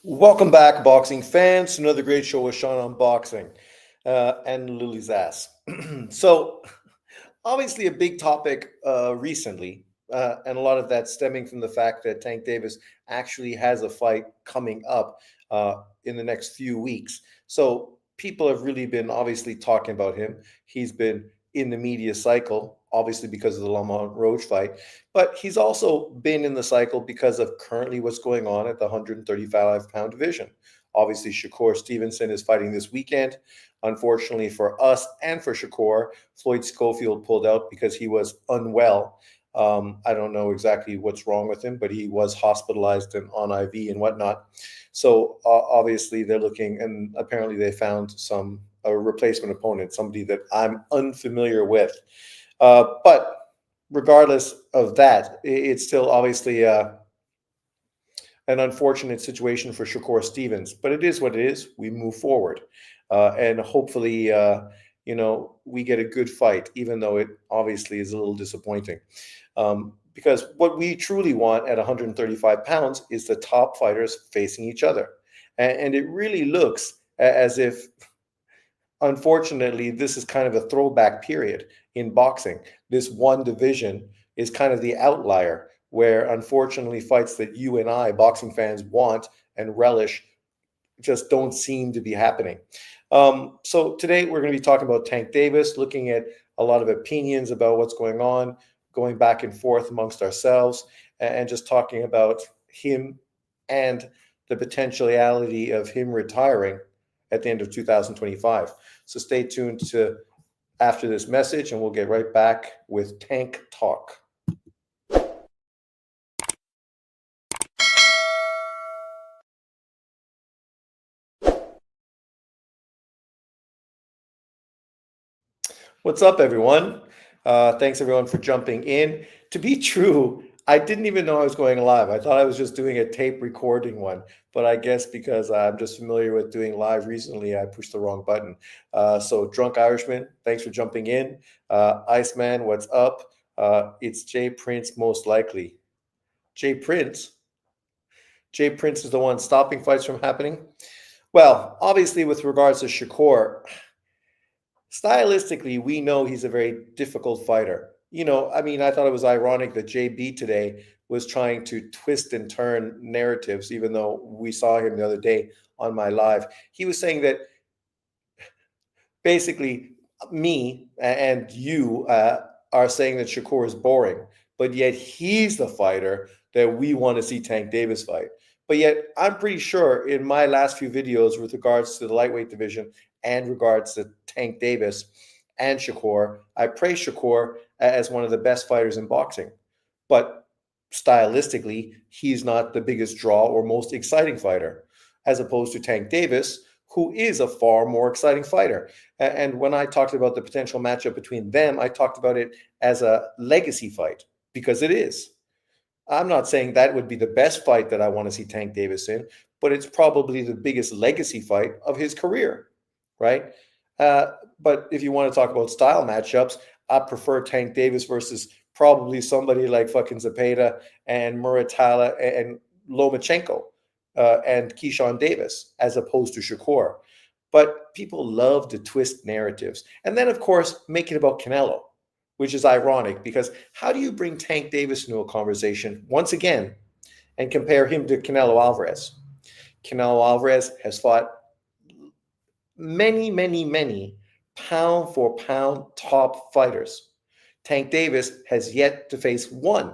Welcome back, boxing fans, to another great show with Sean on boxing and Lily's ass. So, obviously, a big topic recently, and a lot of that stemming from the fact that Tank Davis actually has a fight coming up in the next few weeks. So, people have really been obviously talking about him. He's been in the media cycle, obviously because of the Lamont Roach fight, but he's also been in the cycle because of currently what's going on at the 135-pound division. Obviously, Shakur Stevenson is fighting this weekend. Unfortunately for us and for Shakur, Floyd Schofield pulled out because he was unwell. I don't know exactly what's wrong with him, but he was hospitalized and on IV and whatnot. So obviously they're looking, and apparently they found a replacement opponent, somebody that I'm unfamiliar with. But regardless of that, it's still obviously an unfortunate situation for Shakur Stevens, but it is what it is. We move forward, and hopefully, we get a good fight, even though it obviously is a little disappointing. Because what we truly want at 135 pounds is the top fighters facing each other, and it really looks as if, unfortunately, this is kind of a throwback period in boxing. This one division is kind of the outlier where, unfortunately, fights that you and I, boxing fans, want and relish just don't seem to be happening. So today we're going to be talking about Tank Davis, looking at a lot of opinions about what's going on, going back and forth amongst ourselves, and just talking about him and the potentiality of him retiring at the end of 2025. So stay tuned to after this message, and we'll get right back with Tank Talk. What's up, everyone? Thanks, everyone, for jumping in. To be true, I didn't even know I was going live. I thought I was just doing a tape recording one, but I guess because I'm just familiar with doing live recently, I pushed the wrong button. So, Drunk Irishman, thanks for jumping in. Iceman, what's up? It's Jay Prince, most likely. Jay Prince? Jay Prince is the one stopping fights from happening? Well, obviously, with regards to Shakur, stylistically, we know he's a very difficult fighter. I mean, I thought it was ironic that JB today was trying to twist and turn narratives, even though we saw him the other day on my live. He was saying that basically me and you are saying that Shakur is boring, but yet he's the fighter that we want to see Tank Davis fight. But yet, I'm pretty sure in my last few videos with regards to the lightweight division and regards to Tank Davis and Shakur, I praise Shakur as one of the best fighters in boxing. But stylistically, he's not the biggest draw or most exciting fighter, as opposed to Tank Davis, who is a far more exciting fighter. And when I talked about the potential matchup between them, I talked about it as a legacy fight because it is. I'm not saying that would be the best fight that I want to see Tank Davis in, but it's probably the biggest legacy fight of his career, right? Uh, but if you want to talk about style matchups, I prefer Tank Davis versus probably somebody like fucking Zapata and Muratala and Lomachenko and Keyshawn Davis as opposed to Shakur. But people love to twist narratives. And then, of course, make it about Canelo, which is ironic because how do you bring Tank Davis into a conversation once again and compare him to Canelo Alvarez? Canelo Alvarez has fought many, many, many pound for pound top fighters. Tank Davis has yet to face one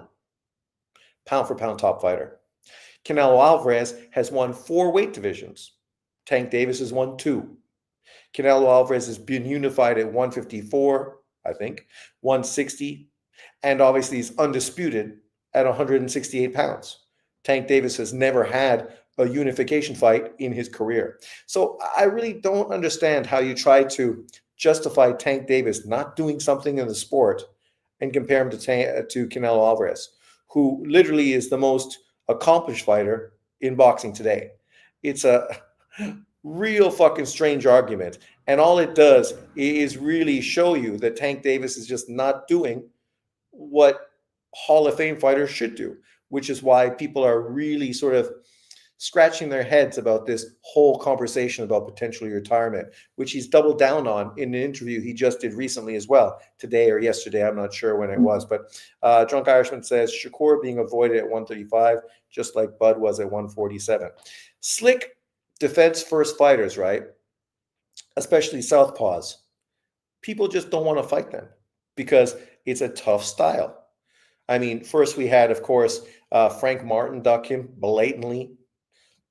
pound for pound top fighter. Canelo Alvarez has won 4 weight divisions. Tank Davis has won 2. Canelo Alvarez has been unified at 154, I think, 160, and obviously he's undisputed at 168 pounds. Tank Davis has never had a unification fight in his career. So I really don't understand how you try to justify Tank Davis not doing something in the sport and compare him to Canelo Alvarez, who literally is the most accomplished fighter in boxing today. It's a real fucking strange argument. And all it does is really show you that Tank Davis is just not doing what Hall of Fame fighters should do, which is why people are really sort of scratching their heads about this whole conversation about potential retirement, which he's doubled down on in an interview he just did recently as well, today or yesterday. I'm not sure when it was, but Drunk Irishman says Shakur being avoided at 135, just like Bud was at 147. Slick defense first fighters, right? Especially southpaws. People just don't want to fight them because it's a tough style. I mean, first we had, of course, Frank Martin duck him blatantly.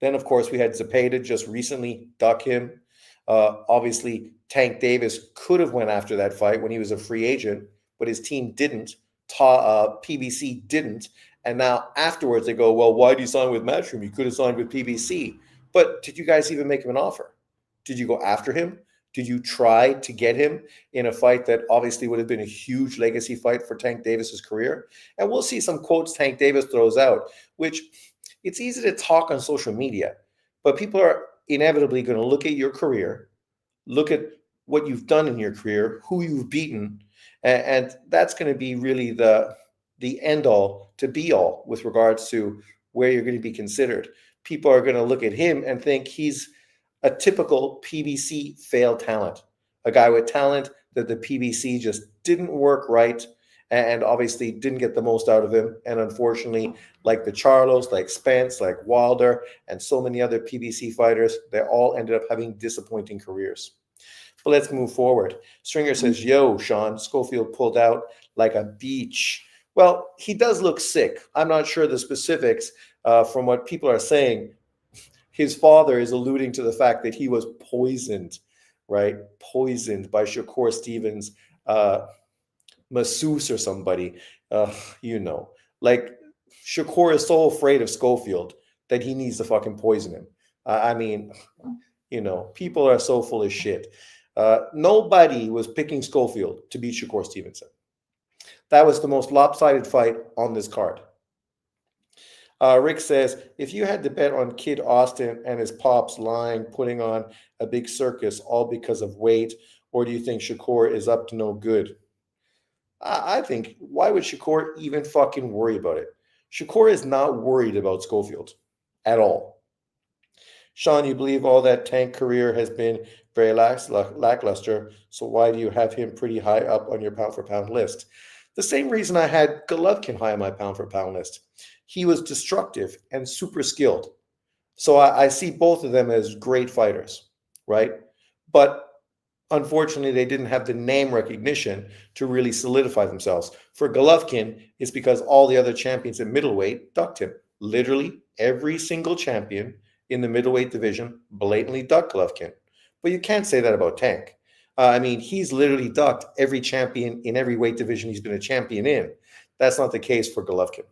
Then, of course, we had Zepeda just recently duck him. Obviously, Tank Davis could have went after that fight when he was a free agent, but his team didn't. PBC didn't. And now afterwards they go, well, why did you sign with Matchroom? You could have signed with PBC. But did you guys even make him an offer? Did you go after him? Did you try to get him in a fight that obviously would have been a huge legacy fight for Tank Davis's career? And we'll see some quotes Tank Davis throws out, which it's easy to talk on social media, but people are inevitably going to look at your career, look at what you've done in your career, who you've beaten, and that's going to be really the end all to be all with regards to where you're going to be considered. People are going to look at him and think he's a typical PBC failed talent, a guy with talent that the PBC just didn't work right and obviously didn't get the most out of him. And unfortunately, like the Charlos, like Spence, like Wilder, and so many other PBC fighters, they all ended up having disappointing careers. But let's move forward. Stringer says, yo, Sean, Schofield pulled out like a beach. Well, he does look sick. I'm not sure the specifics from what people are saying. His father is alluding to the fact that he was poisoned, right? Poisoned by Shakur Stevens' masseuse or somebody, like Shakur is so afraid of Schofield that he needs to fucking poison him. I mean, people are so full of shit. Nobody was picking Schofield to beat Shakur Stevenson. That was the most lopsided fight on this card. Rick says, if you had to bet on Kid Austin and his pops lying, putting on a big circus, all because of weight, or do you think Shakur is up to no good? I think, why would Shakur even fucking worry about it? Shakur is not worried about Schofield at all. Sean, you believe all that Tank career has been very lackluster, so why do you have him pretty high up on your pound-for-pound list? The same reason I had Golovkin high on my pound-for-pound list. He was destructive and super skilled. So I see both of them as great fighters, right? But unfortunately, they didn't have the name recognition to really solidify themselves. For Golovkin, it's because all the other champions at middleweight ducked him. Literally every single champion in the middleweight division blatantly ducked Golovkin. But you can't say that about Tank. He's literally ducked every champion in every weight division he's been a champion in. That's not the case for Golovkin.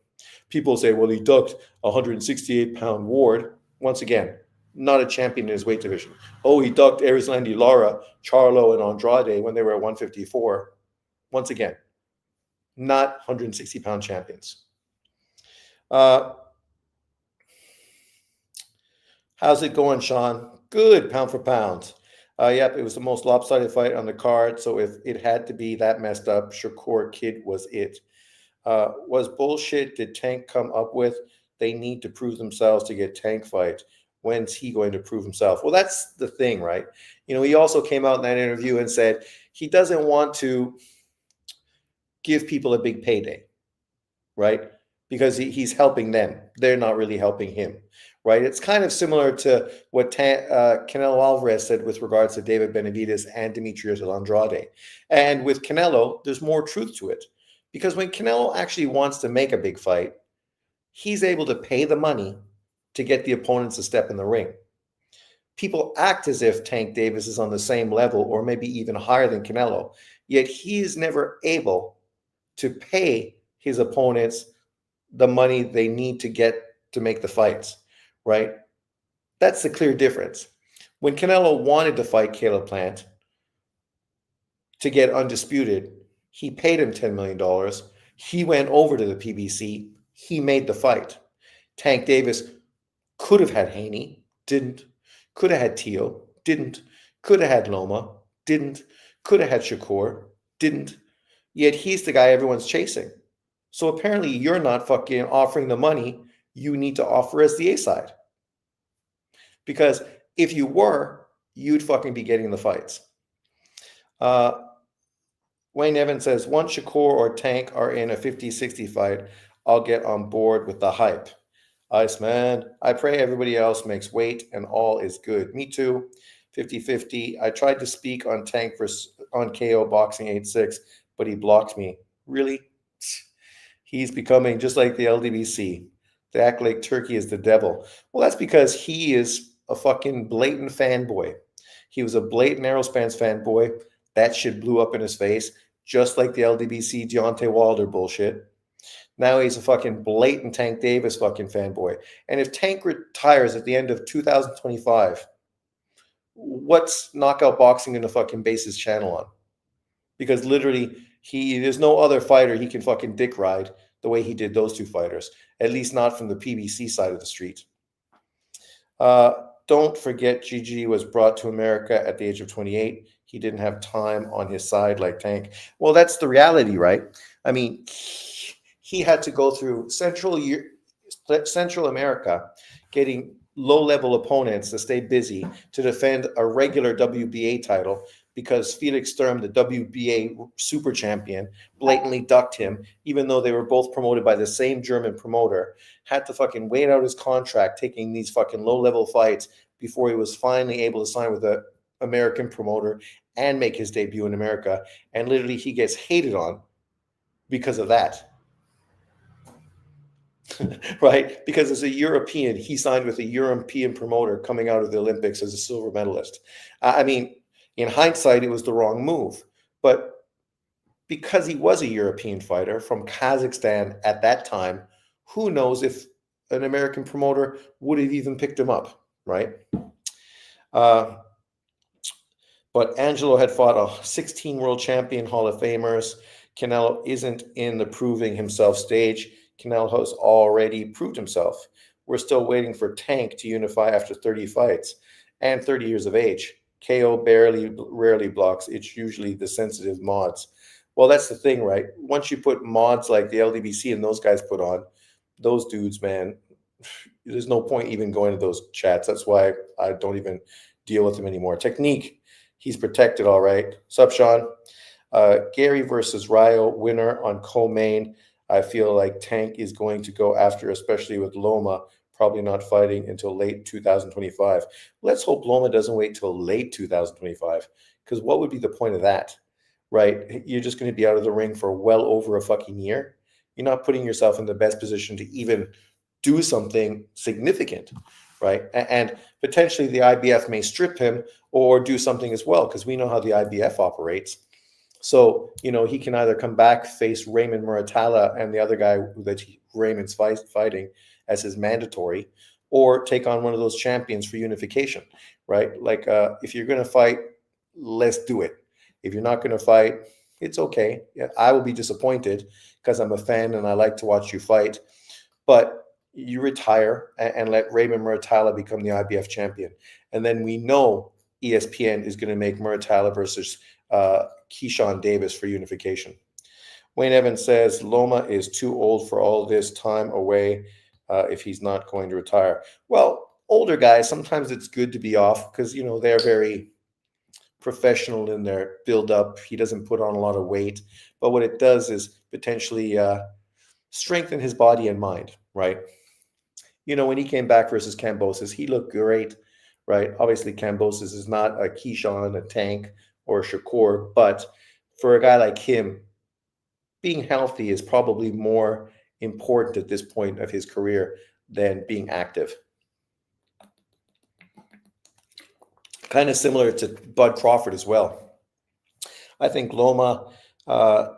People say, well, he ducked 168-pound Ward. Once again, not a champion in his weight division. Oh, he ducked Erislandy Lara, Charlo, and Andrade when they were at 154. Once again, not 160-pound champions. How's it going, Sean? Good, pound for pound. Yep, it was the most lopsided fight on the card, so if it had to be that messed up, Shakur Kid was it. Was bullshit did Tank come up with? They need to prove themselves to get Tank fight. When's he going to prove himself? Well, that's the thing, right? He also came out in that interview and said he doesn't want to give people a big payday, right? Because he's helping them. They're not really helping him, right? It's kind of similar to what Canelo Alvarez said with regards to David Benavidez and Demetrius Andrade. And with Canelo, there's more truth to it. Because when Canelo actually wants to make a big fight, he's able to pay the money to get the opponents to step in the ring. People act as if Tank Davis is on the same level or maybe even higher than Canelo, yet he is never able to pay his opponents the money they need to get to make the fights, right? That's the clear difference. When Canelo wanted to fight Caleb Plant to get undisputed, he paid him $10 million. He went over to the PBC. He made the fight. Tank Davis could have had Haney, didn't. Could have had Teo, didn't. Could have had Loma, didn't. Could have had Shakur, didn't. Yet he's the guy everyone's chasing. So apparently you're not fucking offering the money you need to offer as the A side. Because if you were, you'd fucking be getting the fights. Wayne Evans says, once Shakur or Tank are in a 50-60 fight, I'll get on board with the hype. Iceman, I pray everybody else makes weight and all is good. Me too. 50-50. I tried to speak on Tank on KO Boxing 8-6, but he blocked me. Really? He's becoming just like the LDBC. They act like Turkey is the devil. Well, that's because he is a fucking blatant fanboy. He was a blatant Aerospans fanboy. That shit blew up in his face, just like the LDBC Deontay Wilder bullshit. Now he's a fucking blatant Tank Davis fucking fanboy. And if Tank retires at the end of 2025, what's Knockout Boxing going to fucking base his channel on? Because literally, there's no other fighter he can fucking dick ride the way he did those two fighters. At least not from the PBC side of the street. Don't forget, Gigi was brought to America at the age of 28. He didn't have time on his side like Tank. Well, that's the reality, right? I mean, he had to go through Central America, getting low-level opponents to stay busy to defend a regular WBA title because Felix Sturm, the WBA super champion, blatantly ducked him, even though they were both promoted by the same German promoter, had to fucking wait out his contract taking these fucking low-level fights before he was finally able to sign with an American promoter and make his debut in America. And literally he gets hated on because of that. Right? Because as a European, he signed with a European promoter coming out of the Olympics as a silver medalist. I mean, in hindsight, it was the wrong move. But because he was a European fighter from Kazakhstan at that time, who knows if an American promoter would have even picked him up, right? But Angelo had fought a 16 world champion Hall of Famers. Canelo isn't in the proving himself stage. Canelo has already proved himself. We're still waiting for Tank to unify after 30 fights and 30 years of age. KO rarely blocks. It's usually the sensitive mods. Well, that's the thing, right? Once you put mods like the LDBC and those guys put on, those dudes, man, there's no point even going to those chats. That's why I don't even deal with them anymore. Technique, he's protected, all right. Sup, Sean? Gary versus Ryo, winner on co-main. I feel like Tank is going to go after, especially with Loma, probably not fighting until late 2025. Let's hope Loma doesn't wait till late 2025, because what would be the point of that, right? You're just going to be out of the ring for well over a fucking year. You're not putting yourself in the best position to even do something significant, right? And potentially the IBF may strip him or do something as well, because we know how the IBF operates. So, he can either come back, face Raymond Muratalla and the other guy that Raymond's fighting as his mandatory, or take on one of those champions for unification, right? Like, if you're going to fight, let's do it. If you're not going to fight, it's okay. Yeah, I will be disappointed because I'm a fan and I like to watch you fight. But you retire and let Raymond Muratalla become the IBF champion. And then we know ESPN is going to make Muratalla versus Keyshawn Davis for unification. Wayne Evans says Loma is too old for all this time away if he's not going to retire. Well, older guys, sometimes it's good to be off because, they're very professional in their build-up. He doesn't put on a lot of weight. But what it does is potentially strengthen his body and mind, right? When he came back versus Kambosos, he looked great, right? Obviously, Kambosos is not a Keyshawn, a Tank, or Shakur, but for a guy like him, being healthy is probably more important at this point of his career than being active. Kind of similar to Bud Crawford as well. I think Loma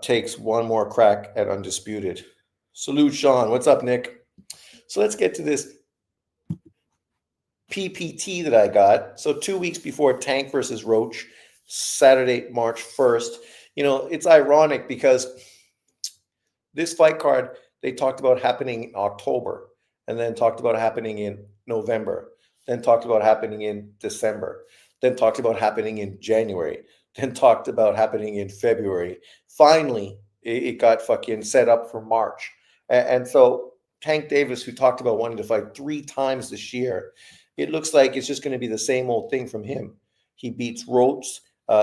takes one more crack at undisputed. Salute, Sean. What's up, Nick? So let's get to this PPT that I got. So 2 weeks before Tank versus Roach, Saturday, March 1st. It's ironic because this fight card, they talked about happening in October, and then talked about happening in November, then talked about happening in December, then talked about happening in January, then talked about happening in February. Finally, it got fucking set up for March. And so Tank Davis, who talked about wanting to fight 3 times this year, It looks like it's just going to be the same old thing from him. He beats Roach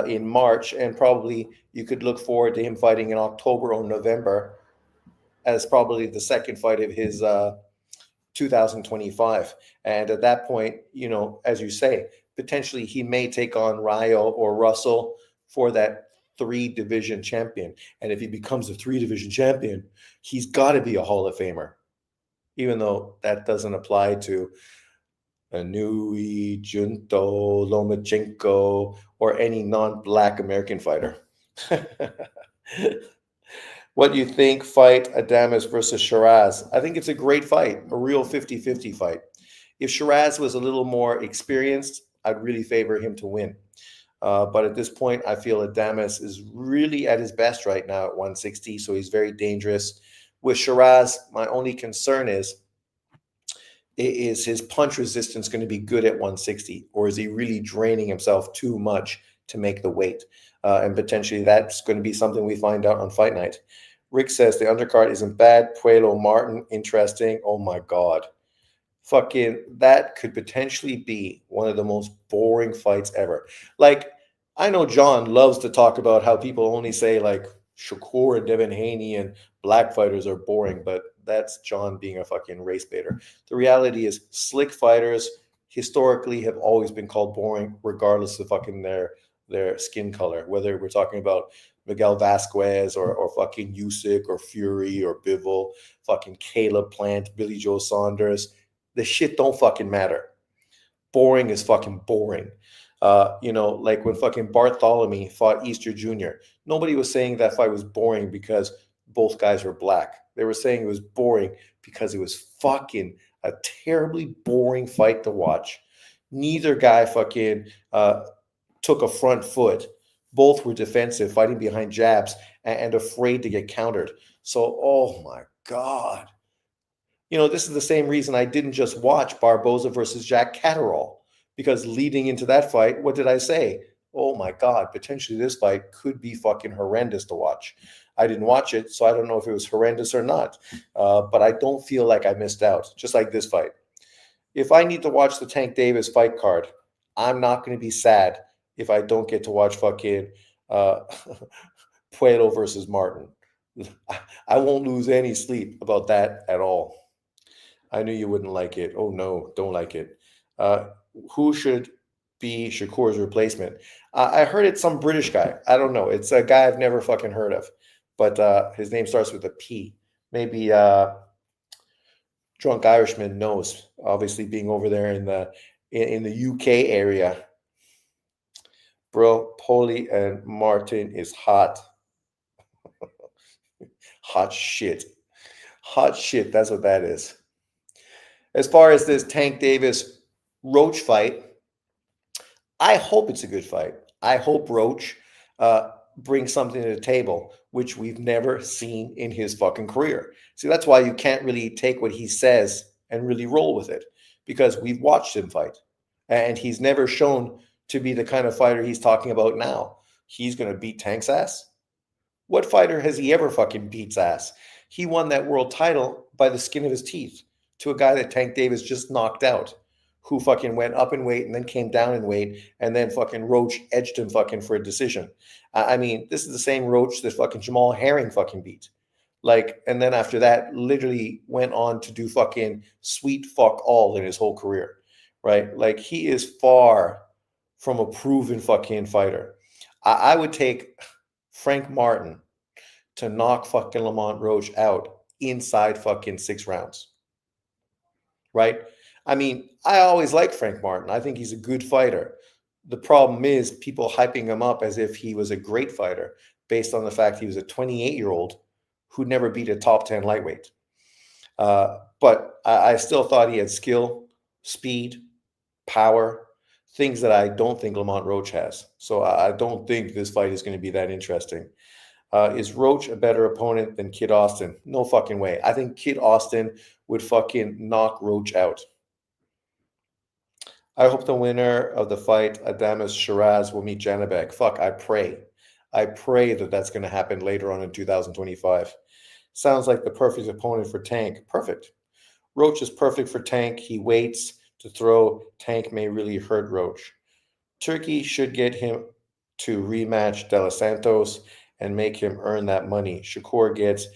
in March, and probably you could look forward to him fighting in October or November as probably the second fight of his 2025. And at that point, as you say, potentially he may take on Ryo or Russell for that three division champion. And if he becomes a three division champion, he's got to be a Hall of Famer, even though that doesn't apply to Anui, Junto, Lomachenko, or any non-black American fighter. What do you think fight Adames versus Shiraz? I think it's a great fight, a real 50-50 fight. If Shiraz was a little more experienced, I'd really favor him to win. But at this point, I feel Adames is really at his best right now at 160, so he's very dangerous. With Shiraz, my only concern is his punch resistance going to be good at 160, or is he really draining himself too much to make the weight? And potentially that's going to be something we find out on fight night. Rick says the undercard isn't bad. Puello Martin, interesting. Oh my God. Fucking, that could potentially be one of the most boring fights ever. Like, I know John loves to talk about how people only say like Shakur and Devin Haney and black fighters are boring, but that's John being a fucking race baiter. The reality is slick fighters historically have always been called boring, regardless of fucking their skin color, whether we're talking about Miguel Vasquez or fucking Usyk or Fury or Bivol, fucking Caleb Plant, Billy Joe Saunders. The shit don't fucking matter. Boring is fucking boring. Like when fucking Bartholomew fought Easter Jr., nobody was saying that fight was boring because both guys were black. They were saying it was boring because it was fucking a terribly boring fight to watch. Neither guy fucking took a front foot. Both were defensive, fighting behind jabs and afraid to get countered. So, oh my God. This is the same reason I didn't just watch Barboza versus Jack Catterall, because leading into that fight, what did I say? Oh my God, potentially this fight could be fucking horrendous to watch. I didn't watch it, so I don't know if it was horrendous or not. But I don't feel like I missed out, just like this fight. If I need to watch the Tank Davis fight card, I'm not going to be sad if I don't get to watch fucking Puello versus Martin. I won't lose any sleep about that at all. I knew you wouldn't like it. Oh no, don't like it. Who should be Shakur's replacement? I heard it's some British guy. I don't know. It's a guy I've never fucking heard of, but his name starts with a P. Maybe Drunk Irishman knows. Obviously, being over there in the UK area, bro. Paulie and Martin is hot. Hot shit. Hot shit. That's what that is. As far as this Tank Davis Roach fight, I hope it's a good fight. I hope Roach brings something to the table, which we've never seen in his fucking career. See, that's why you can't really take what he says and really roll with it, because we've watched him fight, and he's never shown to be the kind of fighter he's talking about now. He's going to beat Tank's ass? What fighter has he ever fucking beats ass? He won that world title by the skin of his teeth to a guy that Tank Davis just knocked out, who fucking went up in weight and then came down in weight, and then fucking Roach edged him fucking for a decision. I mean, this is the same Roach that fucking Jamal Herring fucking beat. Like, and then after that, literally went on to do fucking sweet fuck all in his whole career, right? Like, he is far from a proven fucking fighter. I would take Frank Martin to knock fucking Lamont Roach out inside fucking 6 rounds, right? I mean, I always liked Frank Martin. I think he's a good fighter. The problem is people hyping him up as if he was a great fighter based on the fact he was a 28-year-old who never beat a top 10 lightweight. But I still thought he had skill, speed, power, things that I don't think Lamont Roach has. So I don't think this fight is going to be that interesting. Is Roach a better opponent than Kid Austin? No fucking way. I think Kid Austin would fucking knock Roach out. I hope the winner of the fight, Adames Shiraz, will meet Janibek. Fuck, I pray. I pray that that's going to happen later on in 2025. Sounds like the perfect opponent for Tank. Perfect. Roach is perfect for Tank. He waits To throw Tank may really hurt Roach. Turkey should get him to rematch De Los Santos and make him earn that money. Shakur gets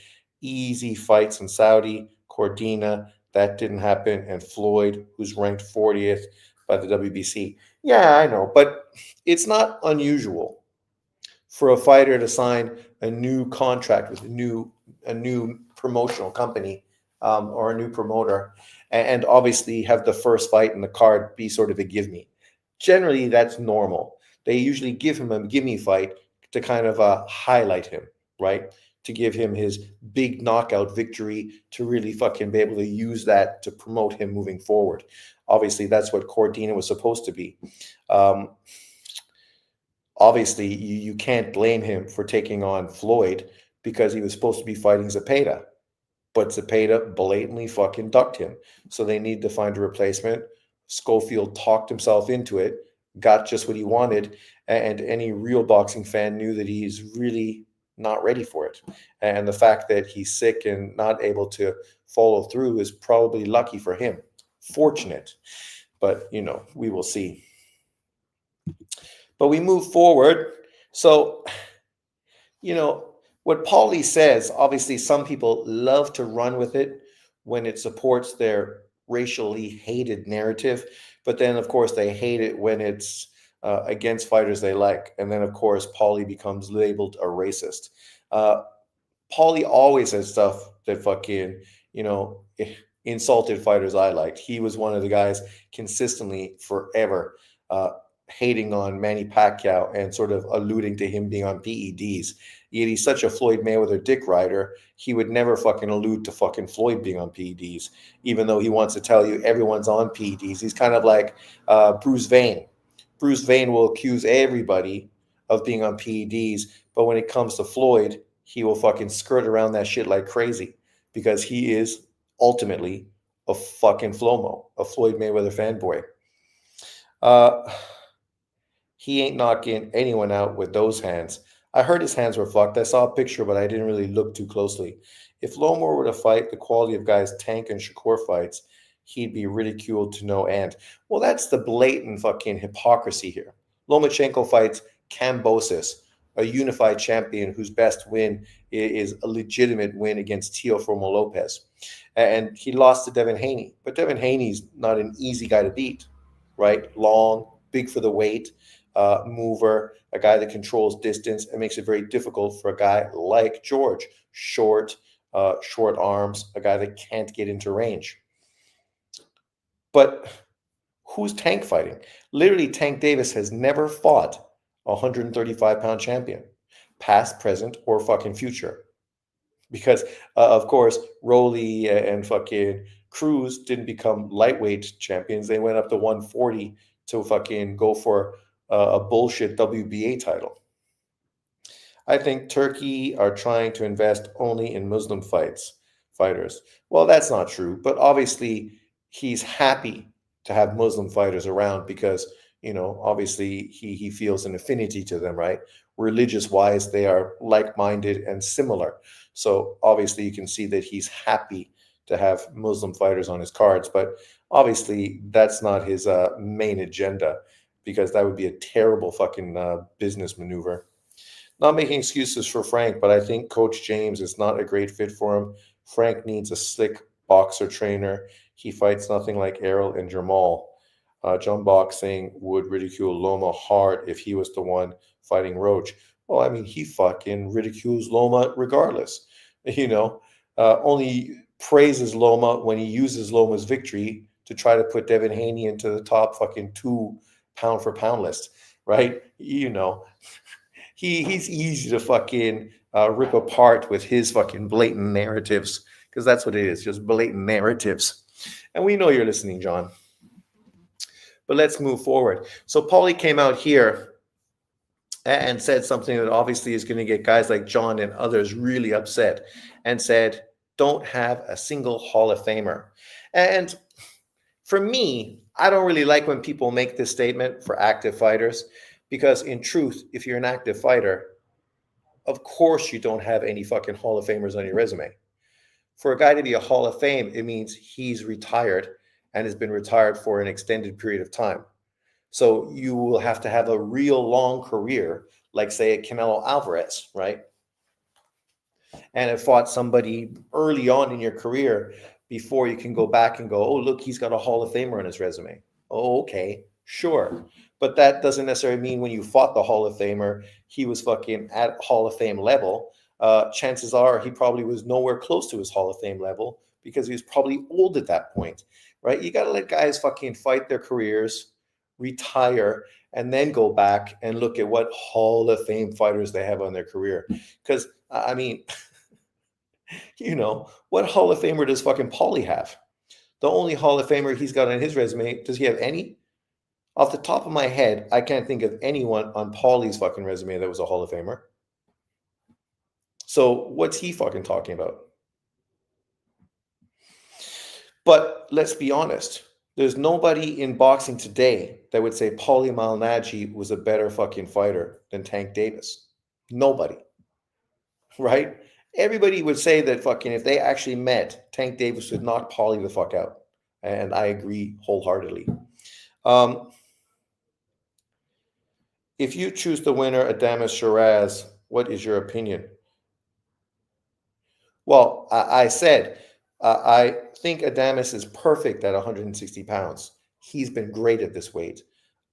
easy fights in Saudi, Cordina, that didn't happen, and Floyd, who's ranked 40th by the WBC. Yeah, I know, but it's not unusual for a fighter to sign a new contract with a new promotional company, or a new promoter, and obviously have the first fight in the card be sort of a give me. Generally, that's normal. They usually give him a gimme fight to kind of highlight him, right? To give him his big knockout victory to really fucking be able to use that to promote him moving forward. Obviously, that's what Cordina was supposed to be. Um, Obviously, you can't blame him for taking on Floyd because he was supposed to be fighting Zepeda, but Zepeda blatantly fucking ducked him. So they need to find a replacement. Schofield talked himself into it, got just what he wanted, and any real boxing fan knew that he's really not ready for it. And the fact that he's sick and not able to follow through is probably lucky for him. Fortunate, but we will see. But we move forward. So, you know, what Paulie says, obviously, some people love to run with it when it supports their racially hated narrative. But then, of course, they hate it when it's against fighters they like. And then, of course, Paulie becomes labeled a racist. Uh, Paulie always said stuff that fucking, insulted fighters I liked. He was one of the guys consistently forever uh, hating on Manny Pacquiao and sort of alluding to him being on PEDs. Yet he's such a Floyd Mayweather dick rider, he would never fucking allude to fucking Floyd being on PEDs, even though he wants to tell you everyone's on PEDs. He's kind of like Bruce Vain. Bruce Vain will accuse everybody of being on PEDs, but when it comes to Floyd, he will fucking skirt around that shit like crazy because he is ultimately a fucking Flomo, a Floyd Mayweather fanboy. Uh, he ain't knocking anyone out with those hands. I heard his hands were fucked. I saw a picture, but I didn't really look too closely. If Lomar were to fight the quality of guys Tank and Shakur fights, he'd be ridiculed to no end. Well, that's the blatant fucking hypocrisy here. Lomachenko fights Kambosos, a unified champion whose best win is a legitimate win against Teofimo Lopez. And he lost to Devin Haney. But Devin Haney's not an easy guy to beat, right? Long, big for the weight, mover, a guy that controls distance and makes it very difficult for a guy like George, short, short arms, a guy that can't get into range. But who's Tank fighting? Literally, Tank Davis has never fought a 135-pound champion, past, present, or fucking future. Because, of course, Rolly and fucking Cruz didn't become lightweight champions. They went up to 140 to fucking go for a bullshit WBA title. I think Turkey are trying to invest only in Muslim fighters. Well, that's not true, but obviously he's happy to have Muslim fighters around because, obviously he feels an affinity to them, right? Religious wise, they are like-minded and similar. So obviously you can see that he's happy to have Muslim fighters on his cards, but obviously that's not his main agenda because that would be a terrible fucking business maneuver. Not making excuses for Frank, but I think Coach James is not a great fit for him. Frank needs a slick boxer trainer. He fights nothing like Errol and Jamal. John Boxing would ridicule Loma hard if he was the one fighting Roach. Well, I mean, he fucking ridicules Loma regardless. Only praises Loma when he uses Loma's victory to try to put Devin Haney into the top fucking 2 pound for pound list, right? He's easy to fucking rip apart with his fucking blatant narratives because that's what it is, just blatant narratives. And we know you're listening, John. But let's move forward. So Paulie came out here and said something that obviously is going to get guys like John and others really upset and said, don't have a single Hall of Famer. And for me, I don't really like when people make this statement for active fighters because in truth, if you're an active fighter, of course you don't have any fucking Hall of Famers on your resume. For a guy to be a Hall of Fame, it means he's retired and has been retired for an extended period of time. So you will have to have a real long career, like say a Canelo Alvarez, right? And have fought somebody early on in your career before you can go back and go, oh, look, he's got a Hall of Famer on his resume. Oh, okay, sure. But that doesn't necessarily mean when you fought the Hall of Famer, he was fucking at Hall of Fame level. Chances are he probably was nowhere close to his Hall of Fame level because he was probably old at that point, right? You got to let guys fucking fight their careers, retire, and then go back and look at what Hall of Fame fighters they have on their career. Because, I mean, what Hall of Famer does fucking Paulie have? The only Hall of Famer he's got on his resume, does he have any? Off the top of my head, I can't think of anyone on Paulie's fucking resume that was a Hall of Famer. So what's he fucking talking about? But let's be honest. There's nobody in boxing today that would say Paulie Malignaggi was a better fucking fighter than Tank Davis. Nobody. Right? Everybody would say that fucking if they actually met, Tank Davis would knock Paulie the fuck out. And I agree wholeheartedly. If you choose the winner, Adames Shiraz, what is your opinion? Well, I said, I think Adames is perfect at 160 pounds. He's been great at this weight.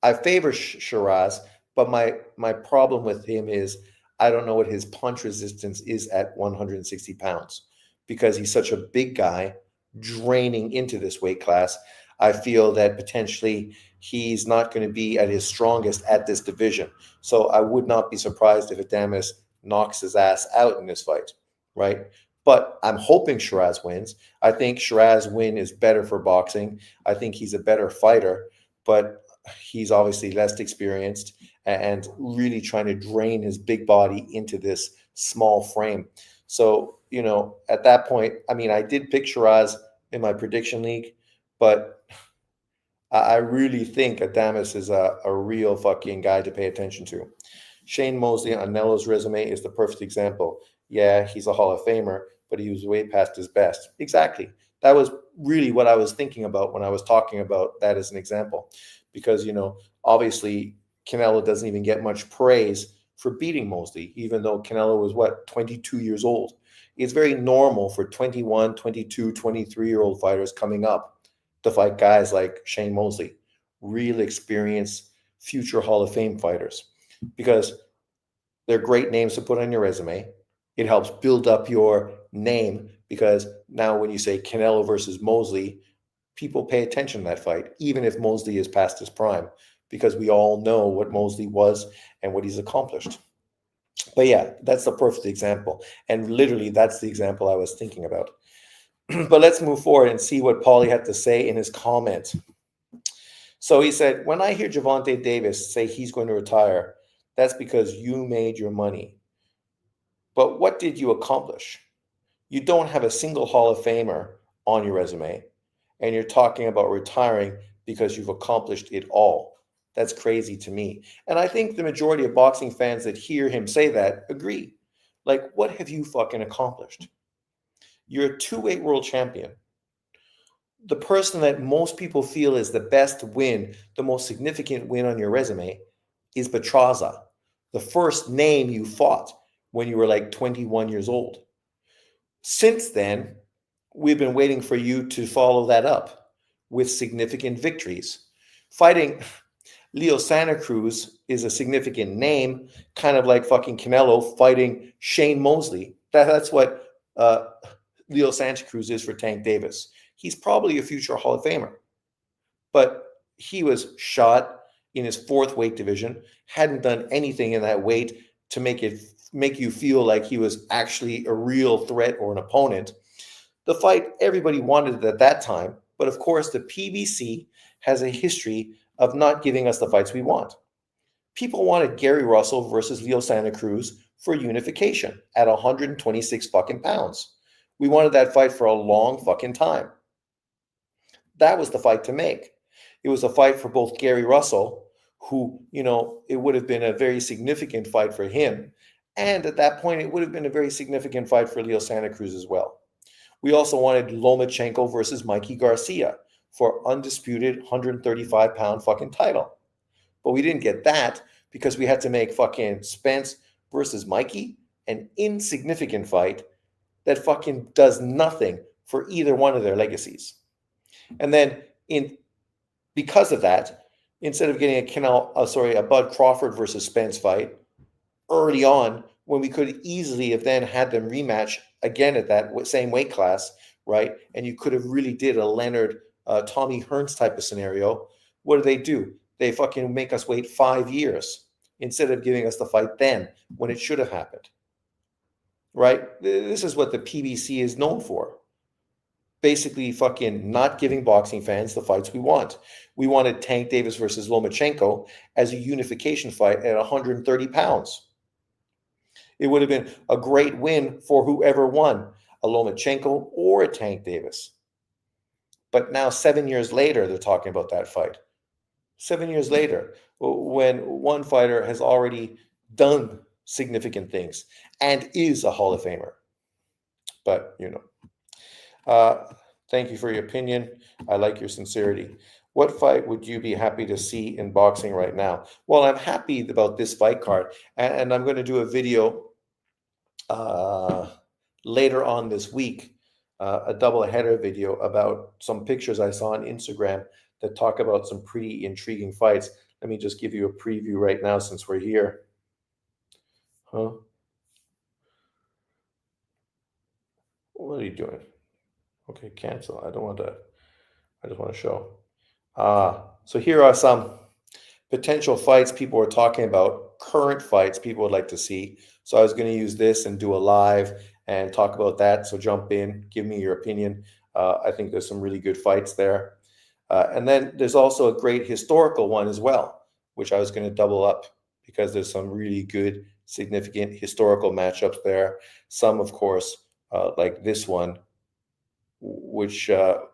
I favor Shiraz, but my problem with him is I don't know what his punch resistance is at 160 pounds because he's such a big guy draining into this weight class. I feel that potentially he's not going to be at his strongest at this division. So I would not be surprised if Adames knocks his ass out in this fight, right? But I'm hoping Shiraz wins. I think Shiraz win is better for boxing. I think he's a better fighter, but he's obviously less experienced and really trying to drain his big body into this small frame. So, at that point, I mean, I did pick Shiraz in my prediction league, but I really think Adames is a real fucking guy to pay attention to. Shane Mosley on Nelo's resume is the perfect example. Yeah, he's a Hall of Famer, but he was way past his best. Exactly. That was really what I was thinking about when I was talking about that as an example. Because, obviously Canelo doesn't even get much praise for beating Mosley, even though Canelo was 22 years old. It's very normal for 21, 22, 23-year-old fighters coming up to fight guys like Shane Mosley, real experienced future Hall of Fame fighters, because they're great names to put on your resume. It helps build up your name because now when you say Canelo versus Mosley, people pay attention to that fight, even if Mosley is past his prime, because we all know what Mosley was and what he's accomplished. But yeah, that's the perfect example. And literally, that's the example I was thinking about. But let's move forward and see what Paulie had to say in his comment. So he said, when I hear Gervonta Davis say he's going to retire, that's because you made your money. But what did you accomplish? You don't have a single Hall of Famer on your resume, and you're talking about retiring because you've accomplished it all. That's crazy to me. And I think the majority of boxing fans that hear him say that agree. Like, what have you fucking accomplished? You're a two-weight world champion. The person that most people feel is the best win, the most significant win on your resume is Pedraza, the first name you fought when you were like 21 years old. Since then, we've been waiting for you to follow that up with significant victories. Fighting Leo Santa Cruz is a significant name, kind of like fucking Canelo fighting Shane Mosley. That's what Leo Santa Cruz is for Tank Davis. He's probably a future Hall of Famer, but he was shot in his fourth weight division, hadn't done anything in that weight to make you feel like he was actually a real threat or an opponent. The fight everybody wanted it at that time, but of course the PBC has a history of not giving us the fights we want. People wanted Gary Russell versus Leo Santa Cruz for unification at 126 fucking pounds. We wanted that fight for a long fucking time. That was the fight to make. It was a fight for both Gary Russell, who, it would have been a very significant fight for him. And at that point, it would have been a very significant fight for Leo Santa Cruz as well. We also wanted Lomachenko versus Mikey Garcia for undisputed 135-pound fucking title. But we didn't get that because we had to make fucking Spence versus Mikey an insignificant fight that fucking does nothing for either one of their legacies. And then because of that, instead of getting a Bud Crawford versus Spence fight early on, when we could easily have then had them rematch again at that same weight class, right? And you could have really did a Leonard, Tommy Hearns type of scenario. What do? They fucking make us wait 5 years instead of giving us the fight then when it should have happened, right? This is what the PBC is known for. Basically fucking not giving boxing fans the fights we want. We wanted Tank Davis versus Lomachenko as a unification fight at 130 pounds. It would have been a great win for whoever won, a Lomachenko or a Tank Davis. But now 7 years later, they're talking about that fight. 7 years later, when one fighter has already done significant things and is a Hall of Famer. But, thank you for your opinion. I like your sincerity. What fight would you be happy to see in boxing right now? Well, I'm happy about this fight card, and I'm going to do a video later on this week, a double header video about some pictures I saw on Instagram that talk about some pretty intriguing fights. Let me just give you a preview right now since we're here. What are you doing? Okay, cancel. I don't want to. I just want to show. So here are some potential fights people are talking about, current fights people would like to see. So I was going to use this and do a live and talk about that. So jump in, give me your opinion. I think there's some really good fights there. And then there's also a great historical one as well, which I was going to double up because there's some really good, significant historical matchups there. Some, of course, like this one, which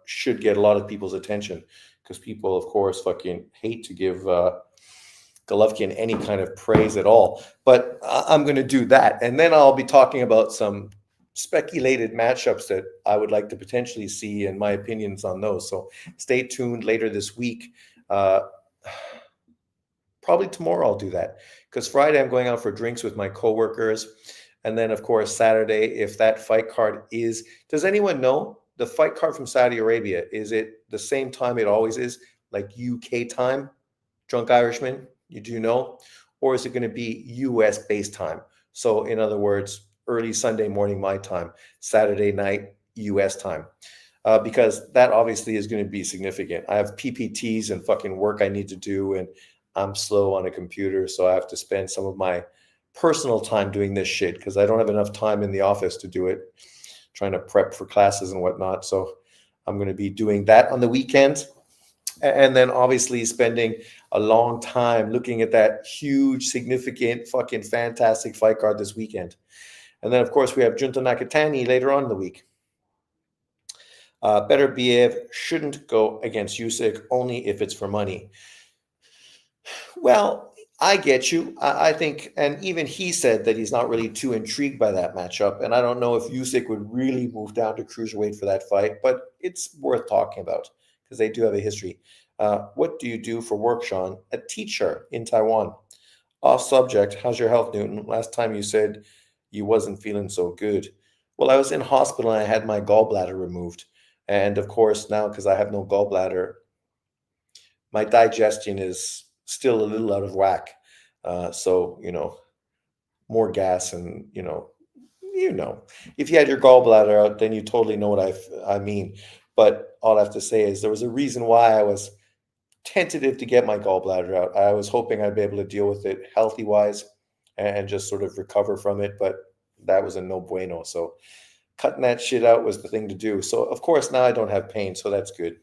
should get a lot of people's attention because people, of course, fucking hate to give Golovkin any kind of praise at all. But I'm going to do that. And then I'll be talking about some speculated matchups that I would like to potentially see and my opinions on those. So stay tuned later this week. Probably tomorrow I'll do that because Friday I'm going out for drinks with my coworkers. And then, of course, Saturday, if that fight card is, does anyone know the fight card from Saudi Arabia? Is it the same time it always is, like UK time, Drunk Irishman? You do know? Or is it going to be US based time? So in other words, early Sunday morning, my time, Saturday night, US time. Because that obviously is going to be significant. I have PPTs and fucking work I need to do, and I'm slow on a computer. So I have to spend some of my personal time doing this shit because I don't have enough time in the office to do it, trying to prep for classes and whatnot. So I'm going to be doing that on the weekend. And then obviously spending a long time looking at that huge, significant, fucking fantastic fight card this weekend. And then, of course, we have Junta Nakatani later on in the week. Beterbiev shouldn't go against Usyk only if it's for money. Well, I get you. I think, and even he said that he's not really too intrigued by that matchup. And I don't know if Usyk would really move down to cruiserweight for that fight, but it's worth talking about because they do have a history. What do you do for work, Sean? A teacher in Taiwan. Off subject, how's your health, Newton? Last time you said you wasn't feeling so good. Well, I was in hospital and I had my gallbladder removed. And of course, now because I have no gallbladder, my digestion is still a little out of whack. So, more gas and, if you had your gallbladder out, then you totally know what I mean. But all I have to say is there was a reason why I was tentative to get my gallbladder out. I was hoping I'd be able to deal with it healthy wise and just sort of recover from it. But that was a no bueno. So cutting that shit out was the thing to do. So of course now I don't have pain. So that's good.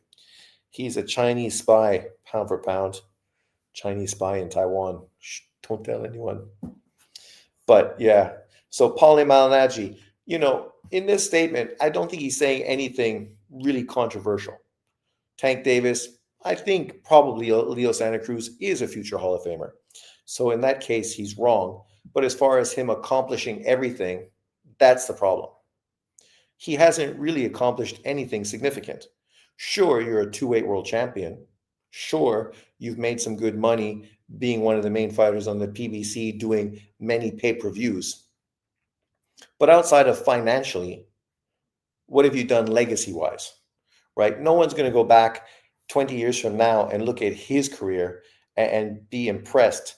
He's a Chinese spy, pound for pound. Chinese spy in Taiwan. Shh, don't tell anyone. But yeah. So Paulie Malignaggi, in this statement, I don't think he's saying anything really controversial. Tank Davis, I think probably Leo Santa Cruz is a future Hall of Famer. So in that case, he's wrong. But as far as him accomplishing everything, that's the problem. He hasn't really accomplished anything significant. Sure, you're a two-weight world champion. Sure, you've made some good money being one of the main fighters on the PBC, doing many pay-per-views. But outside of financially, what have you done legacy-wise, right? No one's going to go back 20 years from now and look at his career and be impressed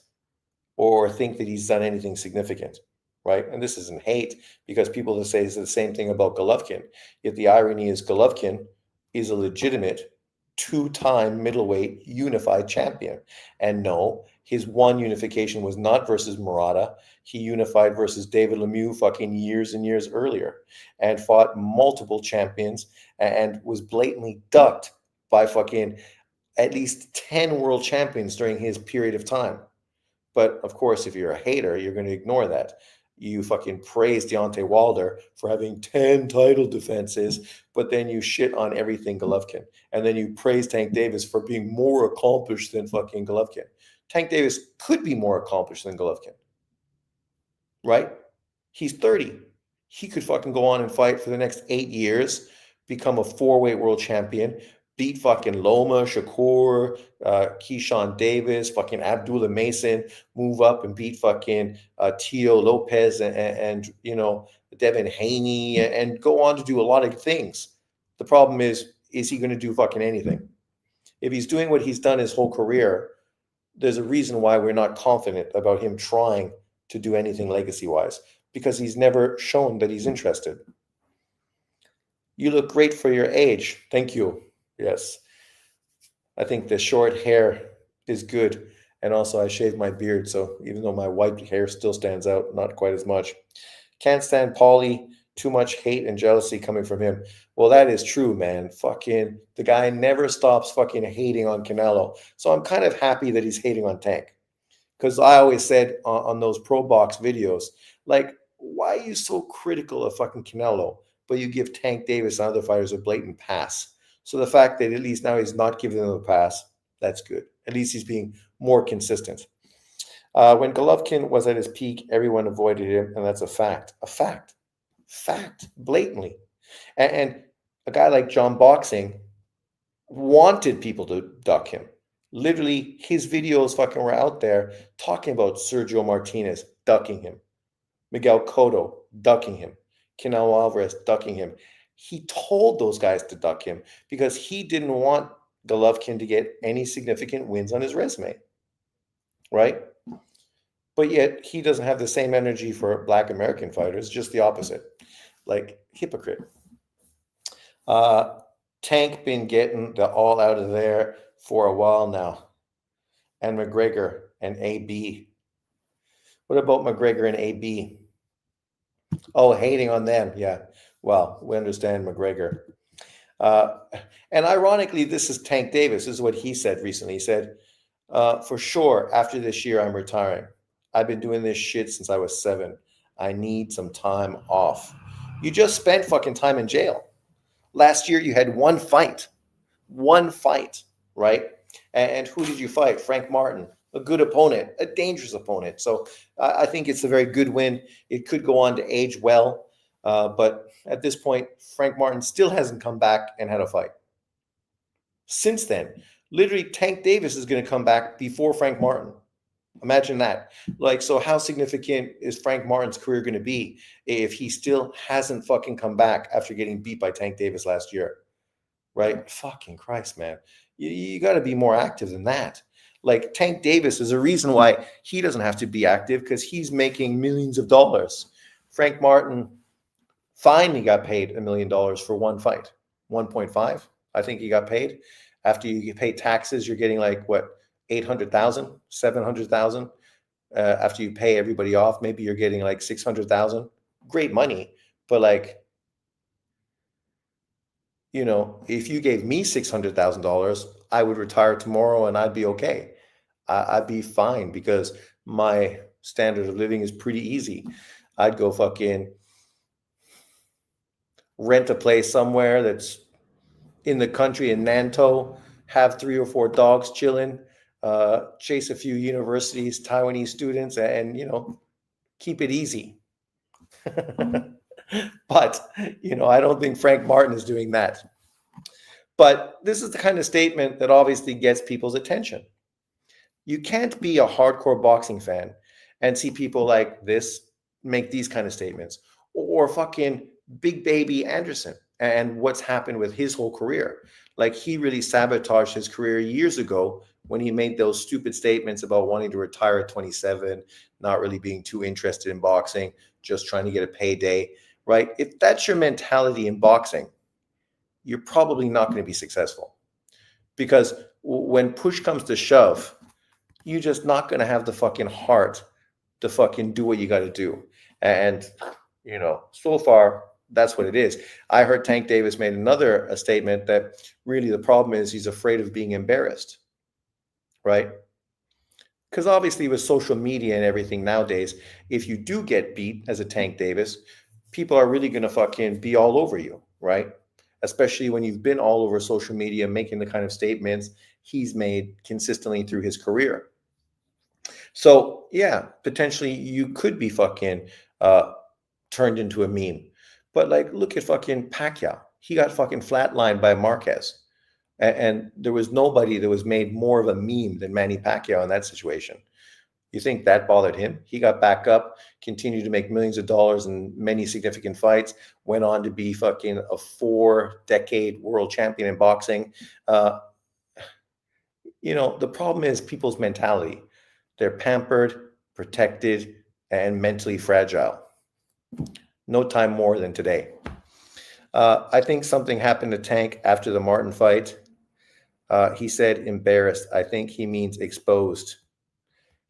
or think that he's done anything significant, right? And this isn't hate, because people will say the same thing about Golovkin. Yet the irony is Golovkin is a legitimate two-time middleweight unified champion. And no, his one unification was not versus Murata. He unified versus David Lemieux fucking years and years earlier, and fought multiple champions and was blatantly ducked by fucking at least 10 world champions during his period of time. But of course, if you're a hater, you're going to ignore that. You fucking praise Deontay Wilder for having 10 title defenses, but then you shit on everything Golovkin. And then you praise Tank Davis for being more accomplished than fucking Golovkin. Tank Davis could be more accomplished than Golovkin, right? He's 30. He could fucking go on and fight for the next 8 years, become a four-weight world champion, beat fucking Loma, Shakur, Keyshawn Davis, fucking Abdullah Mason, move up and beat fucking Tio Lopez and you know, Devin Haney, and go on to do a lot of things. The problem is he going to do fucking anything? If he's doing what he's done his whole career, there's a reason why we're not confident about him trying to do anything legacy-wise, because he's never shown that he's interested. You look great for your age. Thank you. Yes. I think the short hair is good. And also I shaved my beard, so even though my white hair still stands out, not quite as much. Can't stand Paulie. Too much hate and jealousy coming from him. Well, that is true, man. Fucking the guy never stops fucking hating on Canelo. So I'm kind of happy that he's hating on Tank. Because I always said on those Pro Box videos, like, why are you so critical of fucking Canelo, but you give Tank Davis and other fighters a blatant pass? So the fact that at least now he's not giving them a pass, that's good. At least he's being more consistent. When Golovkin was at his peak, everyone avoided him, and that's a fact. A fact. Fact. Blatantly. And a guy like John Boxing wanted people to duck him. Literally, his videos fucking were out there talking about Sergio Martinez ducking him, Miguel Cotto ducking him, Canelo Alvarez ducking him. He told those guys to duck him because he didn't want Golovkin to get any significant wins on his resume, right? But yet he doesn't have the same energy for Black American fighters, just the opposite. Like, hypocrite. Tank been getting the all out of there for a while now. And McGregor and AB. What about McGregor and AB? Oh, hating on them. Yeah. Well, we understand McGregor. And ironically, this is Tank Davis. This is what he said recently. He said, for sure, after this year, I'm retiring. I've been doing this shit since I was 7. I need some time off. You just spent fucking time in jail. Last year, you had one fight, right? And who did you fight? Frank Martin, a good opponent, a dangerous opponent. So I think it's a very good win. It could go on to age well. But at this point, Frank Martin still hasn't come back and had a fight. Since then, literally Tank Davis is going to come back before Frank Martin. Imagine that. Like, so how significant is Frank Martin's career going to be if he still hasn't fucking come back after getting beat by Tank Davis last year? Right? Fucking Christ, man. You got to be more active than that. Like, Tank Davis is a reason why he doesn't have to be active, because he's making millions of dollars. Frank Martin finally got paid $1 million for one fight. 1.5, I think he got paid. After you pay taxes, you're getting like, what, 800,000, 700,000. After you pay everybody off, maybe you're getting like 600,000. Great money, but like, you know, if you gave me $600,000, I would retire tomorrow and I'd be okay. I'd be fine because my standard of living is pretty easy. I'd go fucking rent a place somewhere that's in the country in Nantou, have 3 or 4 dogs chilling, chase a few universities, Taiwanese students, and, you know, keep it easy. But, you know, I don't think Frank Martin is doing that. But this is the kind of statement that obviously gets people's attention. You can't be a hardcore boxing fan and see people like this make these kind of statements, or fucking Big Baby Anderson and what's happened with his whole career. Like, he really sabotaged his career years ago when he made those stupid statements about wanting to retire at 27, not really being too interested in boxing, just trying to get a payday, right? If that's your mentality in boxing, you're probably not going to be successful, because when push comes to shove, you're just not going to have the fucking heart to fucking do what you got to do. And, so far, that's what it is. I heard Tank Davis made another a statement that really the problem is he's afraid of being embarrassed, right? Because obviously with social media and everything nowadays, if you do get beat as a Tank Davis, people are really going to fucking be all over you, right? Especially when you've been all over social media making the kind of statements he's made consistently through his career. So yeah, potentially you could be fucking turned into a meme. But like, look at fucking Pacquiao. He got fucking flatlined by Marquez. And there was nobody that was made more of a meme than Manny Pacquiao in that situation. You think that bothered him? He got back up, continued to make millions of dollars in many significant fights, went on to be fucking a 4-decade world champion in boxing. The problem is people's mentality. They're pampered, protected, and mentally fragile. No time more than today. I think something happened to Tank after the Martin fight. He said embarrassed. I think he means exposed.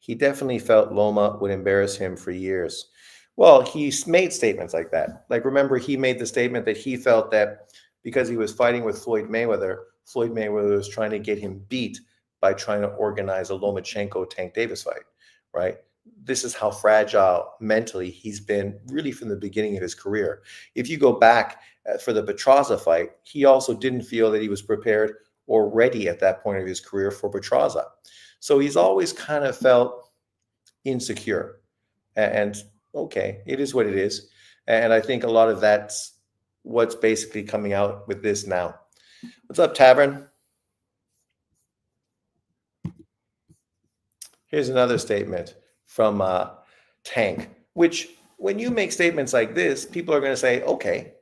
He definitely felt Loma would embarrass him for years. Well, he made statements like that. Like, remember, he made the statement that he felt that because he was fighting with Floyd Mayweather was trying to get him beat by trying to organize a Lomachenko-Tank Davis fight, right? This is how fragile mentally he's been really from the beginning of his career. If you go back for the Petraza fight, he also didn't feel that he was prepared or ready at that point of his career for Petraza. So he's always kind of felt insecure. And okay, it is what it is. And I think a lot of that's what's basically coming out with this now. What's up, Tavern? Here's another statement from Tank, which when you make statements like this, people are going to say, okay,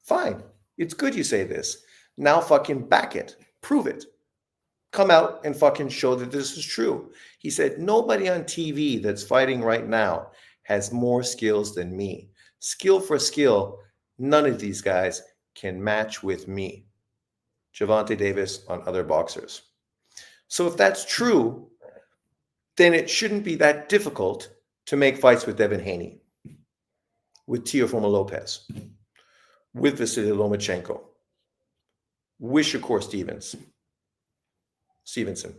fine. It's good you say this. Now fucking back it. Prove it. Come out and fucking show that this is true. He said, nobody on TV that's fighting right now has more skills than me. Skill for skill, none of these guys can match with me. Gervonta Davis on other boxers. So if that's true, then it shouldn't be that difficult to make fights with Devin Haney, with Teofimo Lopez, with Vasily Lomachenko, with Shakur Stevenson,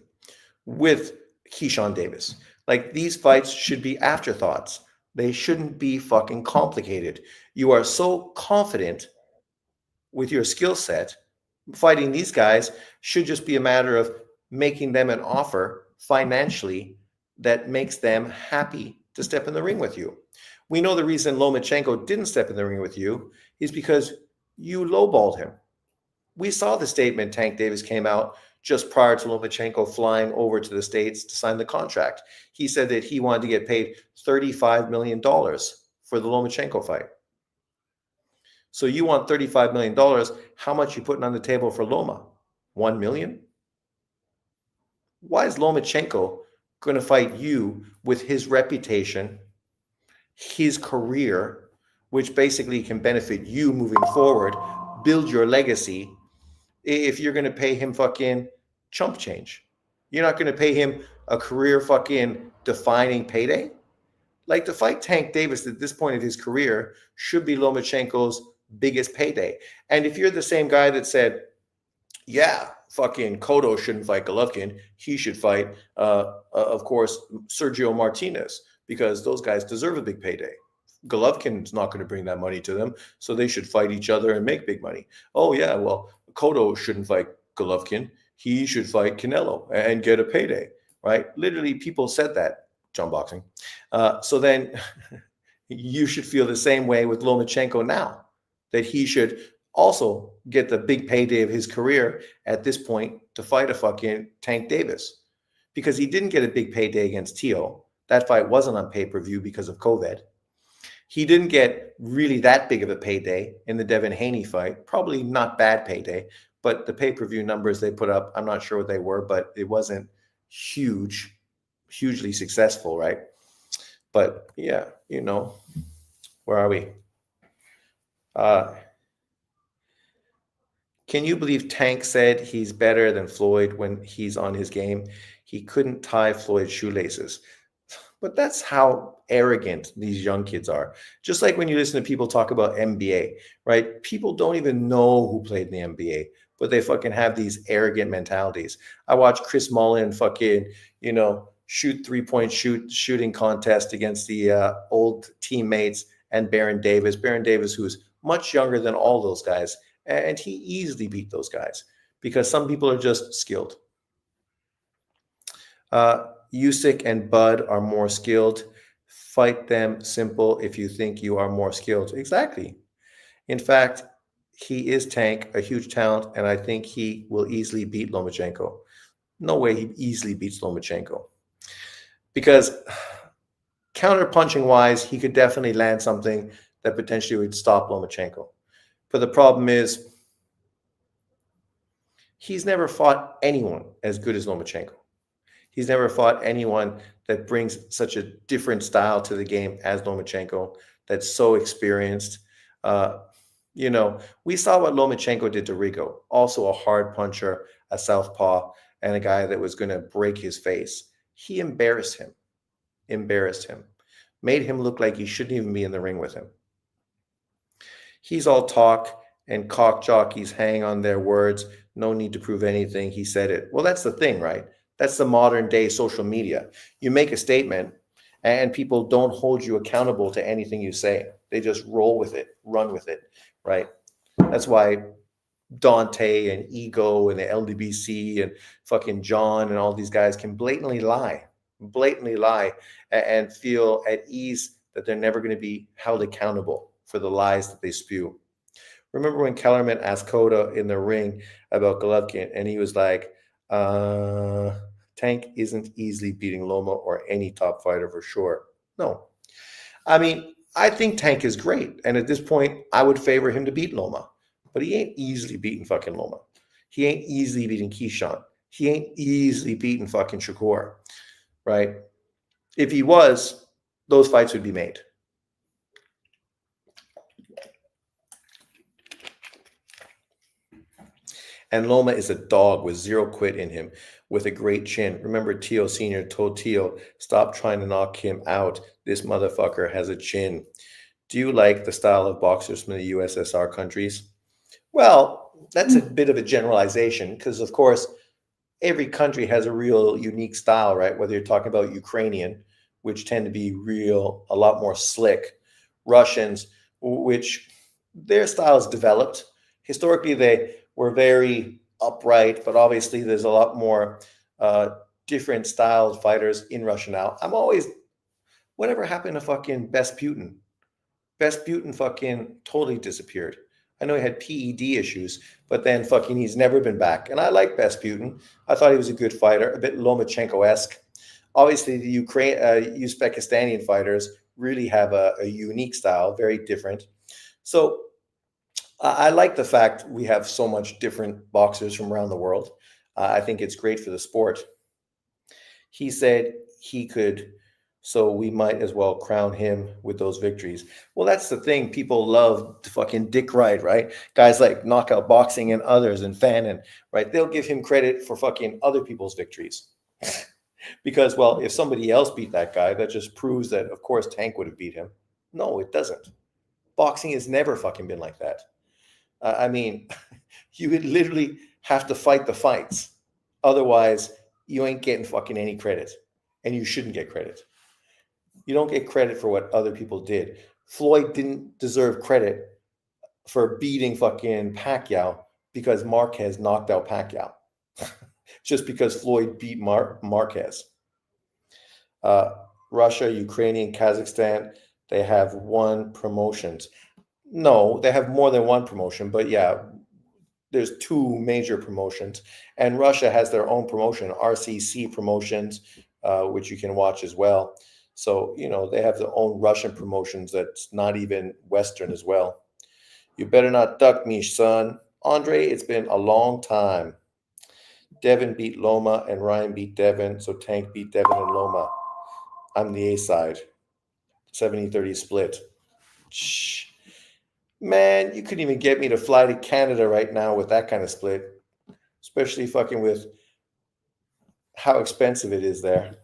with Keyshawn Davis. Like, these fights should be afterthoughts. They shouldn't be fucking complicated. You are so confident with your skill set. Fighting these guys should just be a matter of making them an offer financially that makes them happy to step in the ring with you. We know the reason Lomachenko didn't step in the ring with you is because you lowballed him. We saw the statement Tank Davis came out just prior to Lomachenko flying over to the States to sign the contract. He said that he wanted to get paid $35 million for the Lomachenko fight. So you want $35 million. How much you putting on the table for Loma? $1 million? Why is Lomachenko going to fight you with his reputation, his career, which basically can benefit you moving forward, build your legacy, if you're going to pay him fucking chump change? You're not going to pay him a career fucking defining payday? Like, to fight Tank Davis at this point of his career should be Lomachenko's biggest payday. And if you're the same guy that said, yeah, fucking Cotto shouldn't fight Golovkin, he should fight, of course, Sergio Martinez, because those guys deserve a big payday. Golovkin's not going to bring that money to them, so they should fight each other and make big money. Oh, yeah, well, Cotto shouldn't fight Golovkin. He should fight Canelo and get a payday, right? Literally, people said that, John Boxing. So then you should feel the same way with Lomachenko now, that he should also get the big payday of his career at this point to fight a fucking Tank Davis, because he didn't get a big payday against Teo. That fight wasn't on pay-per-view because of COVID. He didn't get really that big of a payday in the Devin Haney fight. Probably not bad payday, but the pay-per-view numbers they put up, I'm not sure what they were, but it wasn't hugely successful, right? But yeah, where are we? Can you believe Tank said he's better than Floyd when he's on his game? He couldn't tie Floyd's shoelaces. But that's how arrogant these young kids are. Just like when you listen to people talk about NBA, right? People don't even know who played in the NBA, but they fucking have these arrogant mentalities. I watched Chris Mullin fucking, shoot three-point shooting contest against the old teammates and Baron Davis. Baron Davis, who's much younger than all those guys, and he easily beat those guys because some people are just skilled. Usyk and Bud are more skilled. Fight them simple if you think you are more skilled. Exactly. In fact, he is Tank, a huge talent, and I think he will easily beat Lomachenko. No way he easily beats Lomachenko. Because counter-punching wise, he could definitely land something that potentially would stop Lomachenko. But the problem is, he's never fought anyone as good as Lomachenko. He's never fought anyone that brings such a different style to the game as Lomachenko, that's so experienced. We saw what Lomachenko did to Rigo, also a hard puncher, a southpaw, and a guy that was going to break his face. He embarrassed him, made him look like he shouldn't even be in the ring with him. He's all talk, and cock jockeys hang on their words. No need to prove anything. He said it. Well, that's the thing, right? That's the modern day social media. You make a statement and people don't hold you accountable to anything you say. They just roll with it, run with it, right? That's why Dante and Ego and the LDBC and fucking John and all these guys can blatantly lie and feel at ease that they're never going to be held accountable for the lies that they spew. Remember when Kellerman asked Cota in the ring about Golovkin, and he was like, Tank isn't easily beating Loma or any top fighter for sure. No. I mean, I think Tank is great. And at this point, I would favor him to beat Loma. But he ain't easily beating fucking Loma. He ain't easily beating Keyshawn. He ain't easily beating fucking Shakur, right? If he was, those fights would be made. And Loma is a dog with zero quit in him, with a great chin. Remember, Teo Sr. told Teo, stop trying to knock him out. This motherfucker has a chin. Do you like the style of boxers from the USSR countries? Well, that's a bit of a generalization because, of course, every country has a real unique style, right? Whether you're talking about Ukrainian, which tend to be a lot more slick. Russians, which their styles developed. Historically, they were very upright, but obviously there's a lot more different styled fighters in Russia now. Whatever happened to fucking Besputin? Besputin fucking totally disappeared. I know he had PED issues, but then fucking he's never been back. And I like Besputin. I thought he was a good fighter, a bit Lomachenko-esque. Obviously, the Uzbekistani fighters really have a unique style, very different. So I like the fact we have so much different boxers from around the world. I think it's great for the sport. He said he could, so we might as well crown him with those victories. Well, that's the thing. People love to fucking dick ride, right? Guys like Knockout Boxing and others and Fannin, right? They'll give him credit for fucking other people's victories. Because, well, if somebody else beat that guy, that just proves that, of course, Tank would have beat him. No, it doesn't. Boxing has never fucking been like that. I mean, you would literally have to fight the fights. Otherwise, you ain't getting fucking any credit. And you shouldn't get credit. You don't get credit for what other people did. Floyd didn't deserve credit for beating fucking Pacquiao because Marquez knocked out Pacquiao. Just because Floyd beat Marquez. Russia, Ukrainian, Kazakhstan, they have won promotions. No, they have more than one promotion, but yeah, there's two major promotions, and Russia has their own promotion, RCC Promotions, which you can watch as well. So they have their own Russian promotions that's not even Western as well. You better not duck me, son. Andre, it's been a long time. Devin beat Loma and Ryan beat Devin, so Tank beat Devin and Loma. I'm the A side. 70-30 split. Shh. Man, you couldn't even get me to fly to Canada right now with that kind of split, especially fucking with how expensive it is there.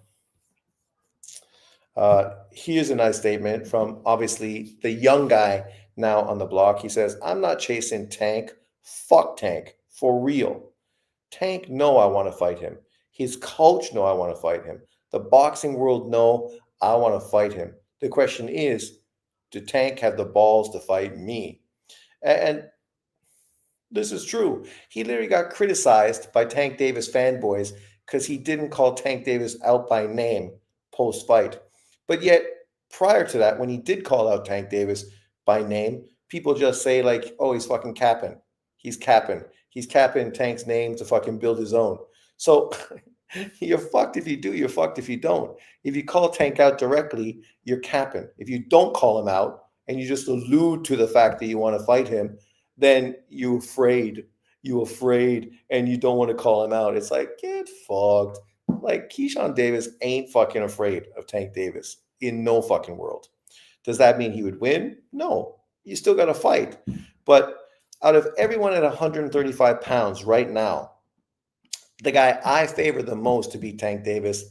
Here's a nice statement from obviously the young guy now on the block. He says, I'm not chasing Tank. Fuck Tank. For real. Tank, no, I want to fight him. His coach, no, I want to fight him. The boxing world, no, I want to fight him. The question is, do Tank have the balls to fight me? And this is true. He literally got criticized by Tank Davis fanboys because he didn't call Tank Davis out by name post fight. But yet, prior to that, when he did call out Tank Davis by name, people just say, like, oh, he's fucking capping. He's capping. He's capping Tank's name to fucking build his own. So you're fucked if you do, you're fucked if you don't. If you call Tank out directly, you're capping. If you don't call him out and you just allude to the fact that you want to fight him, then you afraid, and you don't want to call him out. It's like, get fucked. Like, Keyshawn Davis ain't fucking afraid of Tank Davis in no fucking world. Does that mean he would win? No. You still got to fight. But out of everyone at 135 pounds right now, the guy I favor the most to beat Tank Davis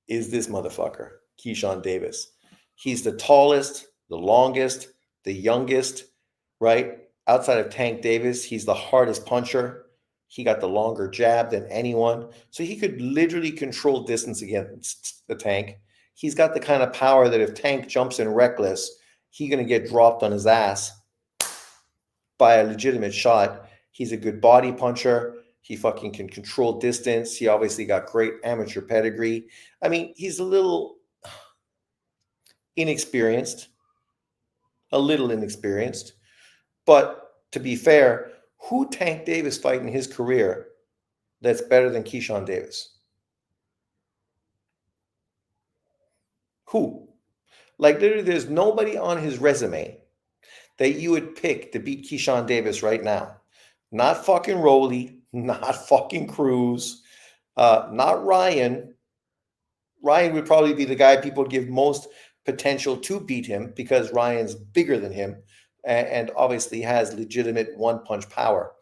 is this motherfucker, Keyshawn Davis. He's the tallest, the longest, the youngest, right? Outside of Tank Davis, he's the hardest puncher. He got the longer jab than anyone. So he could literally control distance against the Tank. He's got the kind of power that if Tank jumps in reckless, he's going to get dropped on his ass by a legitimate shot. He's a good body puncher. He fucking can control distance. He obviously got great amateur pedigree. I mean, he's a little inexperienced, But to be fair, who Tank Davis fight in his career that's better than Keyshawn Davis? Who? Like, literally, there's nobody on his resume that you would pick to beat Keyshawn Davis right now. Not fucking Rolly, not fucking Cruz, not Ryan. Ryan would probably be the guy people would give most potential to beat him because Ryan's bigger than him and obviously has legitimate one-punch power.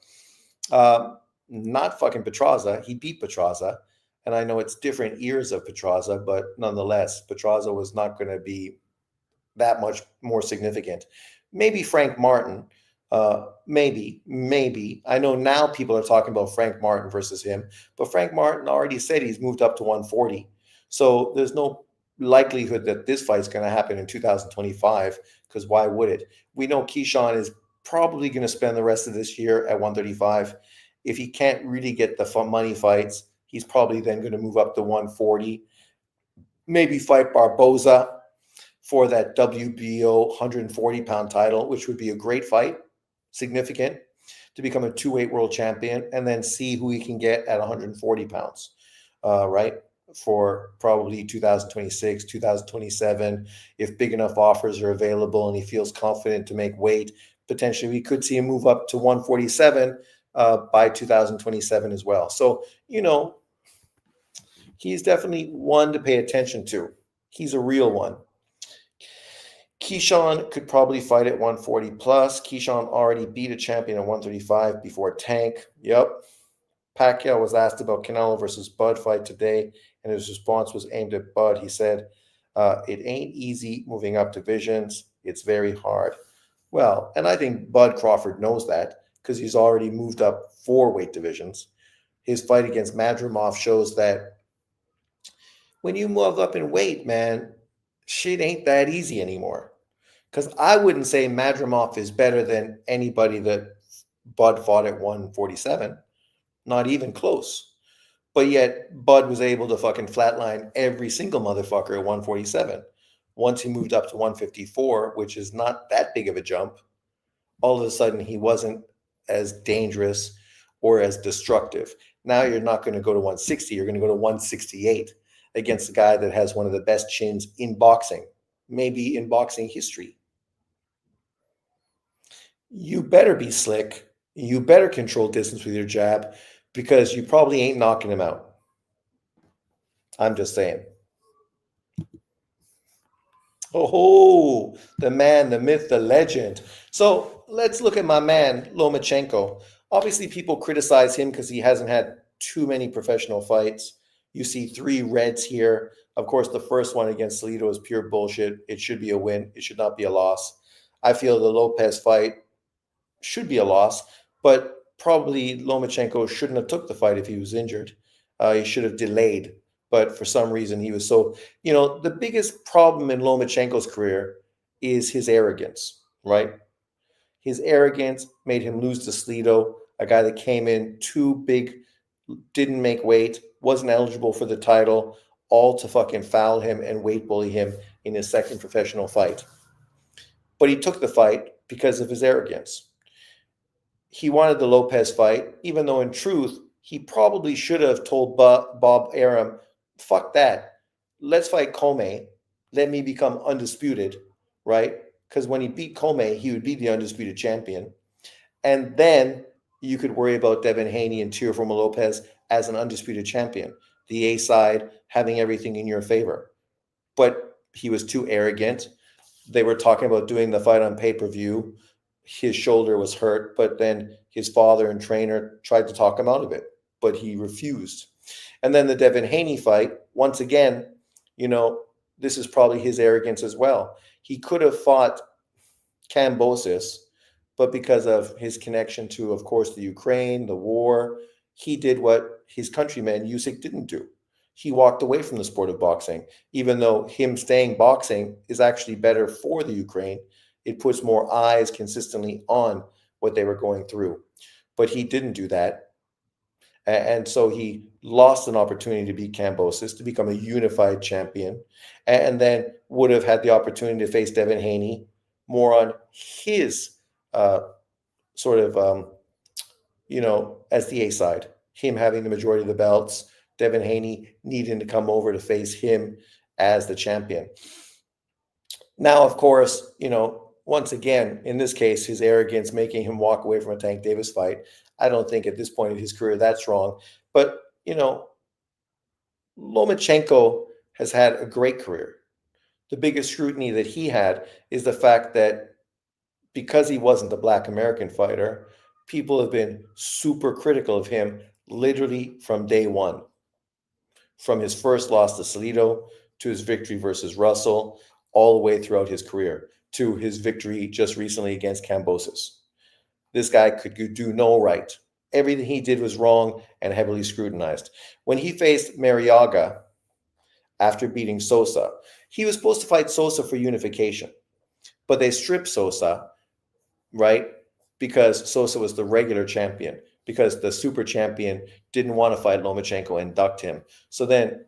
Not fucking Petraza. He beat Petraza. And I know it's different years of Petraza, but nonetheless, Petraza was not going to be that much more significant. Maybe Frank Martin. Maybe. I know now people are talking about Frank Martin versus him, but Frank Martin already said he's moved up to 140. So there's no likelihood that this fight's going to happen in 2025, because why would it? We know Keyshawn is probably going to spend the rest of this year at 135. If he can't really get the money fights, he's probably then going to move up to 140. Maybe fight Barboza for that WBO 140-pound title, which would be a great fight, significant, to become a two-weight world champion, and then see who he can get at 140 pounds, right? For probably 2026, 2027, if big enough offers are available and he feels confident to make weight, potentially we could see him move up to 147 by 2027 as well. So, he's definitely one to pay attention to. He's a real one. Keyshawn could probably fight at 140 plus. Keyshawn already beat a champion at 135 before Tank. Yep. Pacquiao was asked about Canelo versus Bud fight today, and his response was aimed at Bud. He said, it ain't easy moving up divisions. It's very hard. Well, and I think Bud Crawford knows that because he's already moved up 4 weight divisions. His fight against Madrimov shows that when you move up in weight, man, shit ain't that easy anymore. Because I wouldn't say Madrimov is better than anybody that Bud fought at 147. Not even close. But yet, Bud was able to fucking flatline every single motherfucker at 147. Once he moved up to 154, which is not that big of a jump, all of a sudden he wasn't as dangerous or as destructive. Now you're not going to go to 160, you're going to go to 168 against a guy that has one of the best chins in boxing, maybe in boxing history. You better be slick. You better control distance with your jab because you probably ain't knocking him out. I'm just saying. Oh, the man, the myth, the legend. So let's look at my man, Lomachenko. Obviously, people criticize him because he hasn't had too many professional fights. You see 3 reds here. Of course, the first one against Salido is pure bullshit. It should be a win. It should not be a loss. I feel the Lopez fight should be a loss, but probably Lomachenko shouldn't have took the fight if he was injured. He should have delayed, but for some reason he was so. The biggest problem in Lomachenko's career is his arrogance, right? His arrogance made him lose to Salido, a guy that came in too big, didn't make weight, wasn't eligible for the title, all to fucking foul him and weight bully him in his second professional fight. But he took the fight because of his arrogance. He wanted the Lopez fight, even though in truth, he probably should have told Bob Arum, fuck that. Let's fight Comey. Let me become undisputed, right? Because when he beat Comey, he would be the undisputed champion. And then you could worry about Devin Haney and Teofimo Lopez as an undisputed champion. The A side having everything in your favor. But he was too arrogant. They were talking about doing the fight on pay-per-view. His shoulder was hurt, but then his father and trainer tried to talk him out of it, but he refused. And then the Devin Haney fight, once again, this is probably his arrogance as well. He could have fought Kambosos, but because of his connection to, of course, the Ukraine, the war, he did what his countryman Usyk didn't do. He walked away from the sport of boxing, even though him staying boxing is actually better for the Ukraine. It puts more eyes consistently on what they were going through. But he didn't do that. And so he lost an opportunity to beat Kambosos, to become a unified champion, and then would have had the opportunity to face Devin Haney more on his as the A side, him having the majority of the belts, Devin Haney needing to come over to face him as the champion. Now, of course, once again, in this case, his arrogance making him walk away from a Tank Davis fight. I don't think at this point in his career that's wrong. But, Lomachenko has had a great career. The biggest scrutiny that he had is the fact that because he wasn't a Black American fighter, people have been super critical of him literally from day one. From his first loss to Salido, to his victory versus Russell, all the way throughout his career, to his victory just recently against Kambosos. This guy could do no right. Everything he did was wrong and heavily scrutinized. When he faced Marriaga after beating Sosa, he was supposed to fight Sosa for unification, but they stripped Sosa, right? Because Sosa was the regular champion, because the super champion didn't want to fight Lomachenko and ducked him. So then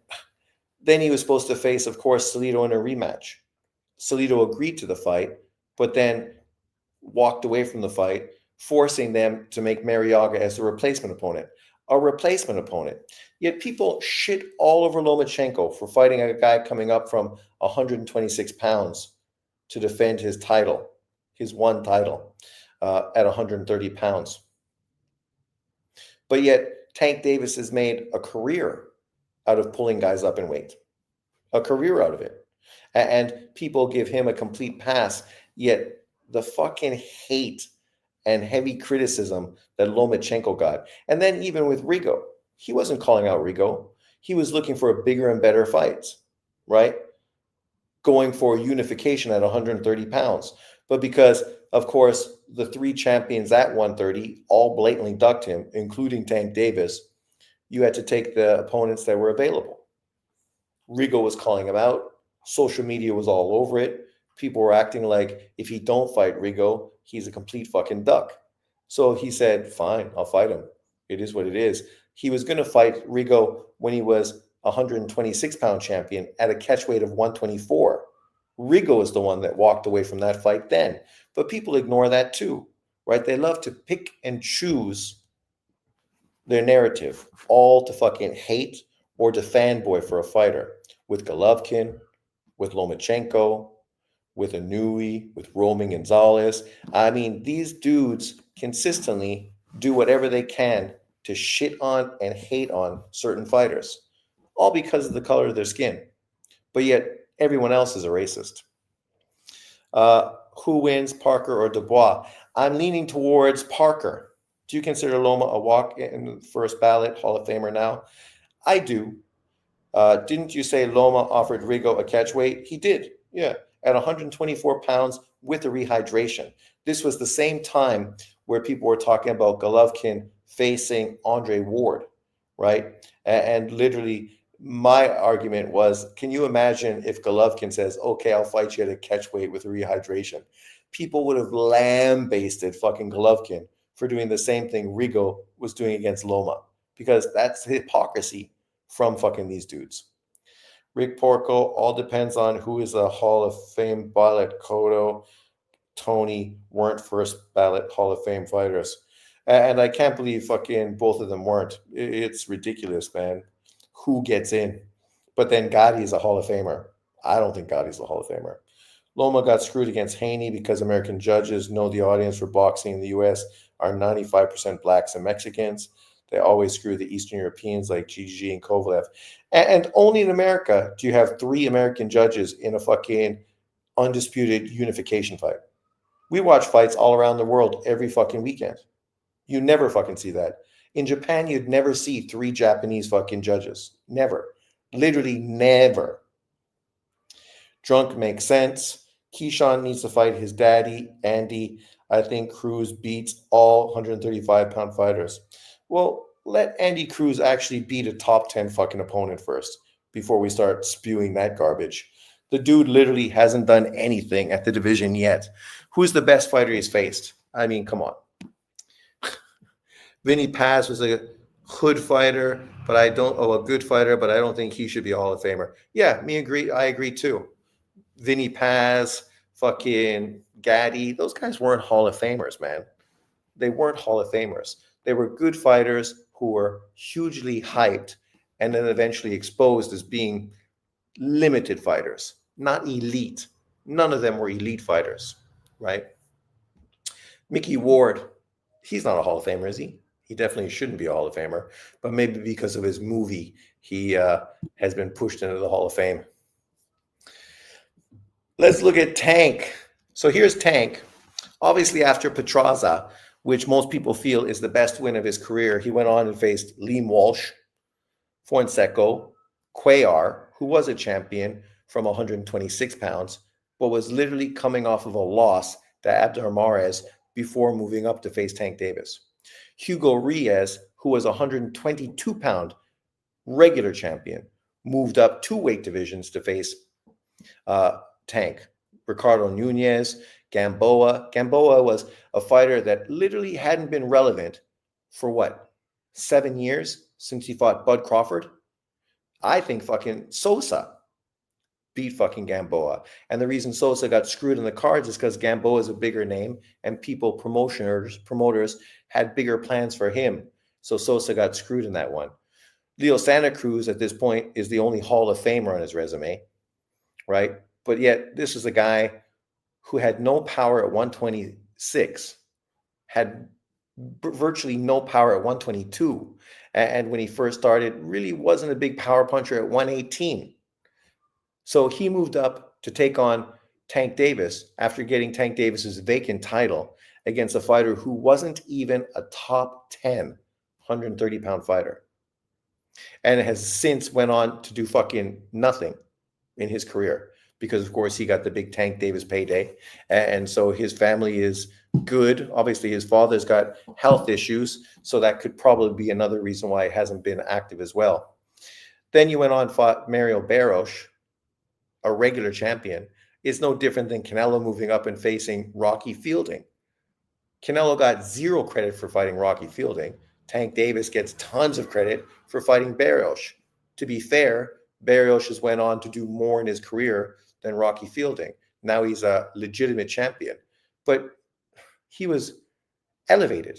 he was supposed to face, of course, Salido in a rematch. Salido agreed to the fight, but then walked away from the fight, forcing them to make Marriaga as the replacement opponent. A replacement opponent. Yet people shit all over Lomachenko for fighting a guy coming up from 126 pounds to defend his title, his one title, at 130 pounds. But yet Tank Davis has made a career out of pulling guys up in weight. A career out of it. And people give him a complete pass, yet the fucking hate and heavy criticism that Lomachenko got. And then even with Rigo, he wasn't calling out Rigo. He was looking for a bigger and better fights, right? Going for unification at 130 pounds. But because, of course, the 3 champions at 130 all blatantly ducked him, including Tank Davis, you had to take the opponents that were available. Rigo was calling him out. Social media was all over it. People were acting like if he don't fight Rigo, he's a complete fucking duck. So he said, fine, I'll fight him. It is what it is. He was going to fight Rigo when he was 126-pound champion at a catch weight of 124. Rigo is the one that walked away from that fight then. But people ignore that too. right? They love to pick and choose their narrative, all to fucking hate or to fanboy for a fighter. With Golovkin, with Lomachenko, with Inui, with Roman Gonzalez. I mean, these dudes consistently do whatever they can to shit on and hate on certain fighters, all because of the color of their skin. But yet, everyone else is a racist. Who wins, Parker or Dubois? I'm leaning towards Parker. Do you consider Loma a walk in the first ballot Hall of Famer now? I do. Didn't you say Loma offered Rigo a catch weight? He did, yeah, at 124 pounds with a rehydration. This was the same time where people were talking about Golovkin facing Andre Ward, right? And literally, my argument was, can you imagine if Golovkin says, okay, I'll fight you at a catch weight with a rehydration? People would have lambasted fucking Golovkin for doing the same thing Rigo was doing against Loma, because that's hypocrisy from fucking these dudes. Rick Porco, all depends on who is a Hall of Fame ballot. Cotto, Tony weren't first ballot Hall of Fame fighters. And I can't believe fucking both of them weren't. It's ridiculous, man. Who gets in? But then Gotti is a Hall of Famer. I don't think Gotti's a Hall of Famer. Loma got screwed against Haney because American judges know the audience for boxing in the US are 95% blacks and Mexicans. They always screw the Eastern Europeans like GG and Kovalev. And only in America do you have 3 American judges in a fucking undisputed unification fight. We watch fights all around the world every fucking weekend. You never fucking see that. In Japan, you'd never see 3 Japanese fucking judges. Never. Literally never. Drunk makes sense. Keyshawn needs to fight his daddy, Andy. I think Cruz beats all 135-pound fighters. Well, let Andy Cruz actually beat a top 10 fucking opponent first before we start spewing that garbage. The dude literally hasn't done anything at the division yet. Who's the best fighter he's faced? I mean, come on. Vinny Paz was a hood fighter, but a good fighter, but I don't think he should be a Hall of Famer. Yeah, I agree too. Vinny Paz, fucking Gaddy, those guys weren't Hall of Famers, man. They weren't Hall of Famers. They were good fighters who were hugely hyped and then eventually exposed as being limited fighters, not elite. None of them were elite fighters, right? Mickey Ward, he's not a Hall of Famer, is he? He definitely shouldn't be a Hall of Famer, but maybe because of his movie, he has been pushed into the Hall of Fame. Let's look at Tank. So here's Tank. Obviously, after Petraza, which most people feel is the best win of his career, he went on and faced Liam Walsh, Fonseca, Cuellar, who was a champion from 126 pounds, but was literally coming off of a loss to Abdul Mares before moving up to face Tank Davis. Hugo Reyes, who was a 122-pound regular champion, moved up 2 weight divisions to face Tank. Ricardo Nunez, Gamboa. Gamboa was a fighter that literally hadn't been relevant for 7 years since he fought Bud Crawford? I think fucking Sosa beat fucking Gamboa. And the reason Sosa got screwed in the cards is because Gamboa is a bigger name and promoters had bigger plans for him. So Sosa got screwed in that one. Leo Santa Cruz at this point is the only Hall of Famer on his resume, right? But yet this is a guy who had no power at 126, had virtually no power at 122. And when he first started, really wasn't a big power puncher at 118. So he moved up to take on Tank Davis after getting Tank Davis's vacant title against a fighter who wasn't even a top 10 130-pound fighter. And has since went on to do fucking nothing in his career because, of course, he got the big Tank Davis payday. And so his family is good. Obviously, his father's got health issues, so that could probably be another reason why he hasn't been active as well. Then you went on and fought Mario Barros, a regular champion. It's no different than Canelo moving up and facing Rocky Fielding. Canelo got 0 credit for fighting Rocky Fielding. Tank Davis gets tons of credit for fighting Barros. To be fair, Barros has went on to do more in his career than Rocky Fielding. Now he's a legitimate champion. But he was elevated.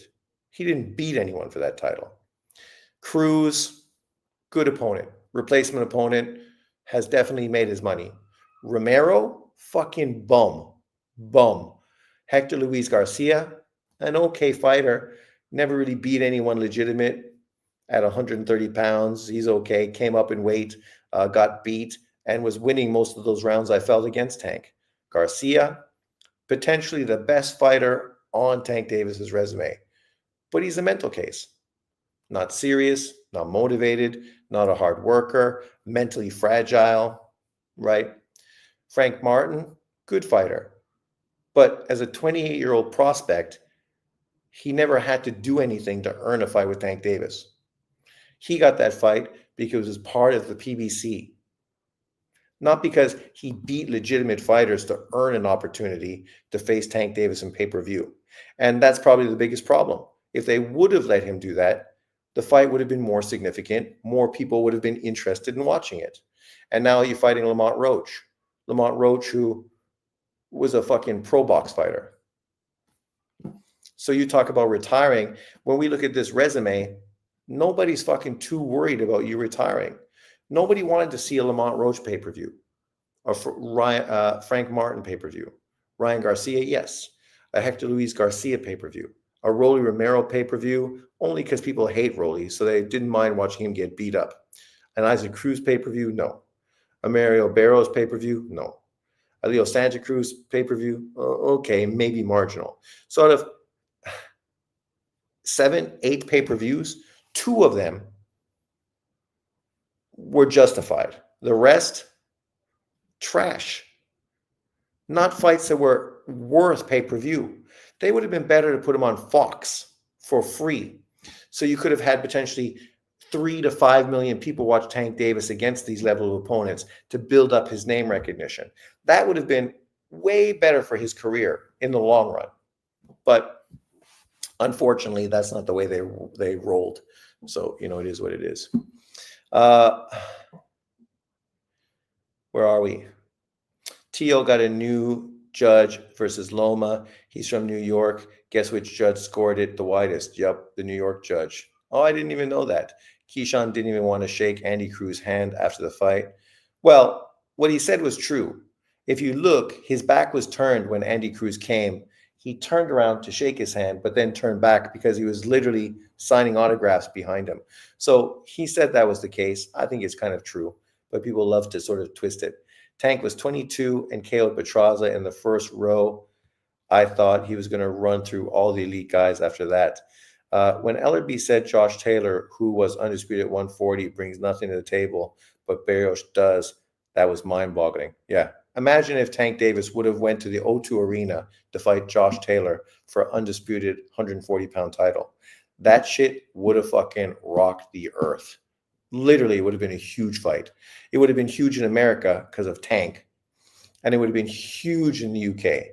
He didn't beat anyone for that title. Cruz, good opponent. Replacement opponent, has definitely made his money. Romero, fucking bum. Bum. Hector Luis Garcia, an okay fighter. Never really beat anyone legitimate at 130 pounds. He's okay. Came up in weight, got beat, and was winning most of those rounds I felt against Tank. Garcia, potentially the best fighter on Tank Davis's resume, but he's a mental case. Not serious, not motivated, not a hard worker, mentally fragile, right? Frank Martin, good fighter. But as a 28-year-old prospect, he never had to do anything to earn a fight with Tank Davis. He got that fight because it was part of the PBC, not because he beat legitimate fighters to earn an opportunity to face Tank Davis in pay-per-view. And that's probably the biggest problem. If they would have let him do that, the fight would have been more significant. More people would have been interested in watching it. And now you're fighting Lamont Roach. Lamont Roach, who was a fucking pro box fighter. So you talk about retiring. When we look at this resume, nobody's fucking too worried about you retiring. Nobody wanted to see a Lamont Roach pay-per-view or Frank Martin pay-per-view. Ryan Garcia, yes. A Hector Luis Garcia pay-per-view. A Rolly Romero pay-per-view, only because people hate Rolly, so they didn't mind watching him get beat up. An Isaac Cruz pay-per-view, no. A Mario Barros pay-per-view, no. A Leo Santa Cruz pay-per-view, okay, maybe marginal. So out of 7, 8 pay-per-views, 2 of them were justified. The rest, trash. Not fights that were worth pay-per-view. They would have been better to put them on Fox for free. So you could have had potentially 3 to 5 million people watch Tank Davis against these level of opponents to build up his name recognition. That would have been way better for his career in the long run. But unfortunately, that's not the way they rolled. So, it is what it is. Where are we? Tio got a new judge versus Loma. He's from New York. Guess which judge scored it the widest? Yep, the New York judge. Oh, I didn't even know that. Keyshawn didn't even want to shake Andy Cruz's hand after the fight. Well, what he said was true. If you look, his back was turned when Andy Cruz came. He turned around to shake his hand, but then turned back because he was literally signing autographs behind him. So he said that was the case. I think it's kind of true, but people love to sort of twist it. Tank was 22 and KO'd Petraza in the first row. I thought he was going to run through all the elite guys after that. When Ellerby said Josh Taylor, who was undisputed at 140, brings nothing to the table, but Barrios does, that was mind-boggling. Yeah. Imagine if Tank Davis would have went to the O2 Arena to fight Josh Taylor for undisputed 140-pound title. That shit would have fucking rocked the earth. Literally, it would have been a huge fight. It would have been huge in America because of Tank, and it would have been huge in the UK.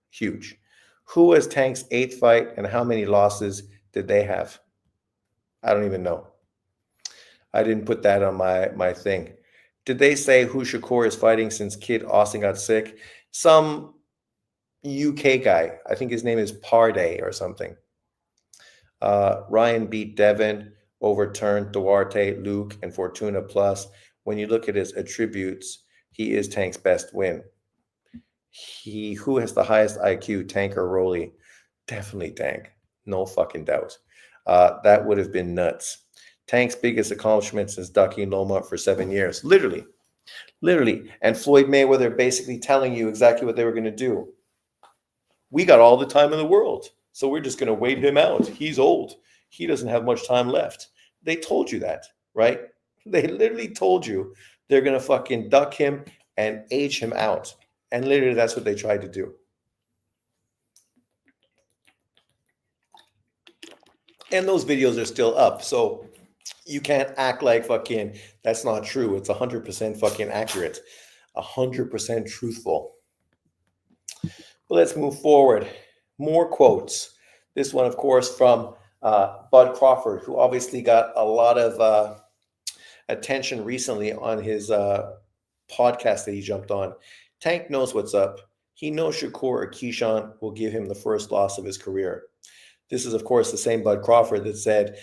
Huge. Who was Tank's 8th fight, and how many losses did they have? I don't even know. I didn't put that on my thing. Did they say who Shakur is fighting since Kid Austin got sick? Some UK guy. I think his name is Parday or something. Ryan beat Devin, overturned Duarte, Luke, and Fortuna. Plus, when you look at his attributes, he is Tank's best win. Who has the highest IQ, Tank or Rolly? Definitely Tank. No fucking doubt. That would have been nuts. Tank's biggest accomplishment since ducking Loma for 7 years. Literally. And Floyd Mayweather basically telling you exactly what they were going to do. We got all the time in the world, so we're just going to wait him out. He's old. He doesn't have much time left. They told you that, right? They literally told you they're going to fucking duck him and age him out. And literally that's what they tried to do. And those videos are still up. So you can't act like fucking that's not true. It's 100% fucking accurate. 100% truthful. But let's move forward. More quotes. This one, of course, from Bud Crawford, who obviously got a lot of attention recently on his podcast that he jumped on. Tank knows what's up. He knows Shakur or Keyshawn will give him the first loss of his career. This is, of course, the same Bud Crawford that said,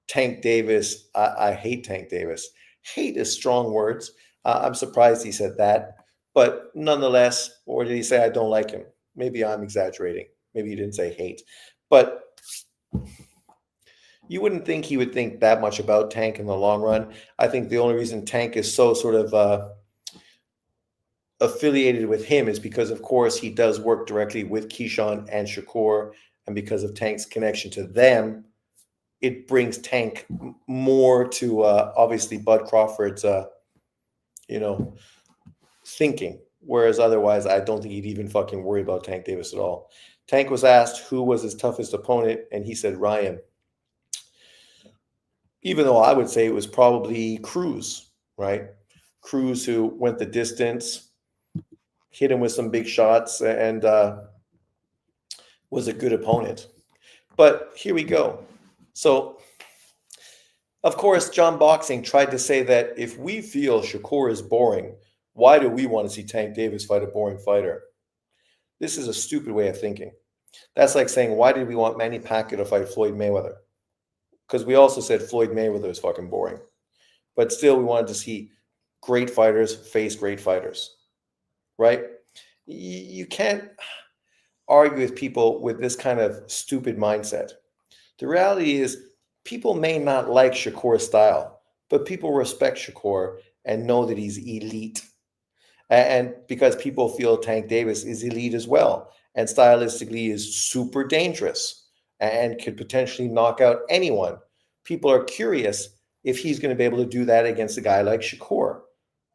Tank Davis, I hate Tank Davis. Hate is strong words. I'm surprised he said that. But nonetheless, or did he say, I don't like him? Maybe I'm exaggerating. Maybe he didn't say hate. But you wouldn't think he would think that much about Tank in the long run. I think the only reason Tank is so sort of affiliated with him is because, of course, he does work directly with Keyshawn and Shakur. And because of Tank's connection to them, it brings Tank more to obviously Bud Crawford's, thinking. Whereas otherwise, I don't think he'd even fucking worry about Tank Davis at all. Tank was asked who was his toughest opponent, and he said Ryan. Even though I would say it was probably Cruz, right? Cruz, who went the distance, hit him with some big shots, and was a good opponent. But here we go. So, of course, John Boxing tried to say that if we feel Shakur is boring, why do we want to see Tank Davis fight a boring fighter? This is a stupid way of thinking. That's like saying, why did we want Manny Pacquiao to fight Floyd Mayweather? Because we also said Floyd Mayweather is fucking boring. But still, we wanted to see great fighters face great fighters, right? You can't argue with people with this kind of stupid mindset. The reality is, people may not like Shakur's style, but people respect Shakur and know that he's elite. And because people feel Tank Davis is elite as well, and stylistically is super dangerous and could potentially knock out anyone. People are curious if he's going to be able to do that against a guy like Shakur,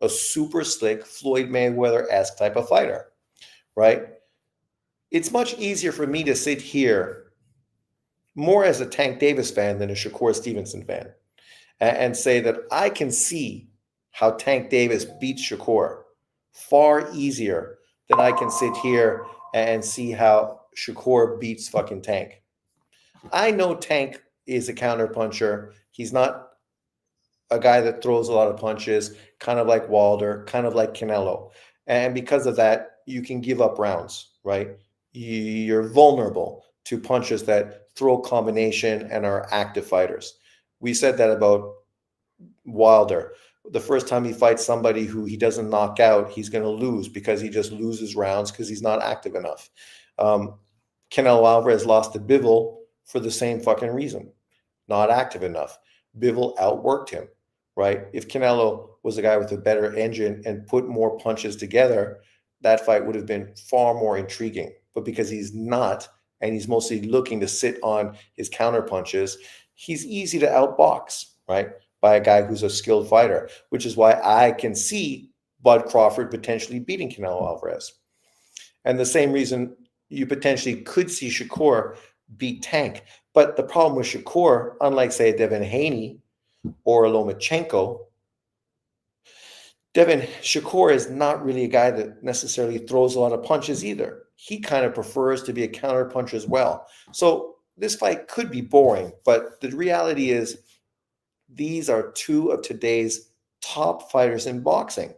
a super slick Floyd Mayweather-esque type of fighter, right? It's much easier for me to sit here more as a Tank Davis fan than a Shakur Stevenson fan and say that I can see how Tank Davis beats Shakur far easier than I can sit here and see how Shakur beats fucking Tank. I know Tank is a counter puncher. He's not a guy that throws a lot of punches, kind of like Wilder, kind of like Canelo. And because of that, you can give up rounds, right? You're vulnerable to punches that throw combination and are active fighters. We said that about Wilder. The first time he fights somebody who he doesn't knock out, he's going to lose because he just loses rounds because he's not active enough. Canelo Alvarez lost to Bivol for the same fucking reason, not active enough. Bivol outworked him, right? If Canelo was a guy with a better engine and put more punches together, that fight would have been far more intriguing. But because he's not, and he's mostly looking to sit on his counter punches, he's easy to outbox, right? By a guy who's a skilled fighter, which is why I can see Bud Crawford potentially beating Canelo Alvarez. And the same reason you potentially could see Shakur beat Tank. But the problem with Shakur, unlike, say, Devin Haney or Lomachenko, Shakur is not really a guy that necessarily throws a lot of punches either. He kind of prefers to be a counter puncher as well. So this fight could be boring, but the reality is these are two of today's top fighters in boxing.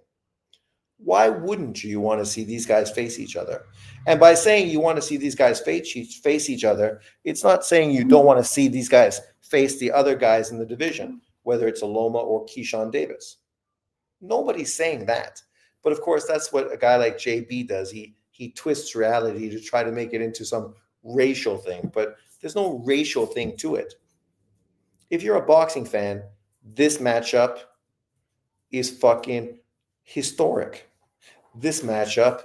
Why wouldn't you want to see these guys face each other? And by saying you want to see these guys face each other, it's not saying you don't want to see these guys face the other guys in the division, whether it's a Loma or Keyshawn Davis. Nobody's saying that. But of course, that's what a guy like JB does. He twists reality to try to make it into some racial thing, but there's no racial thing to it. If you're a boxing fan, this matchup is fucking historic. This matchup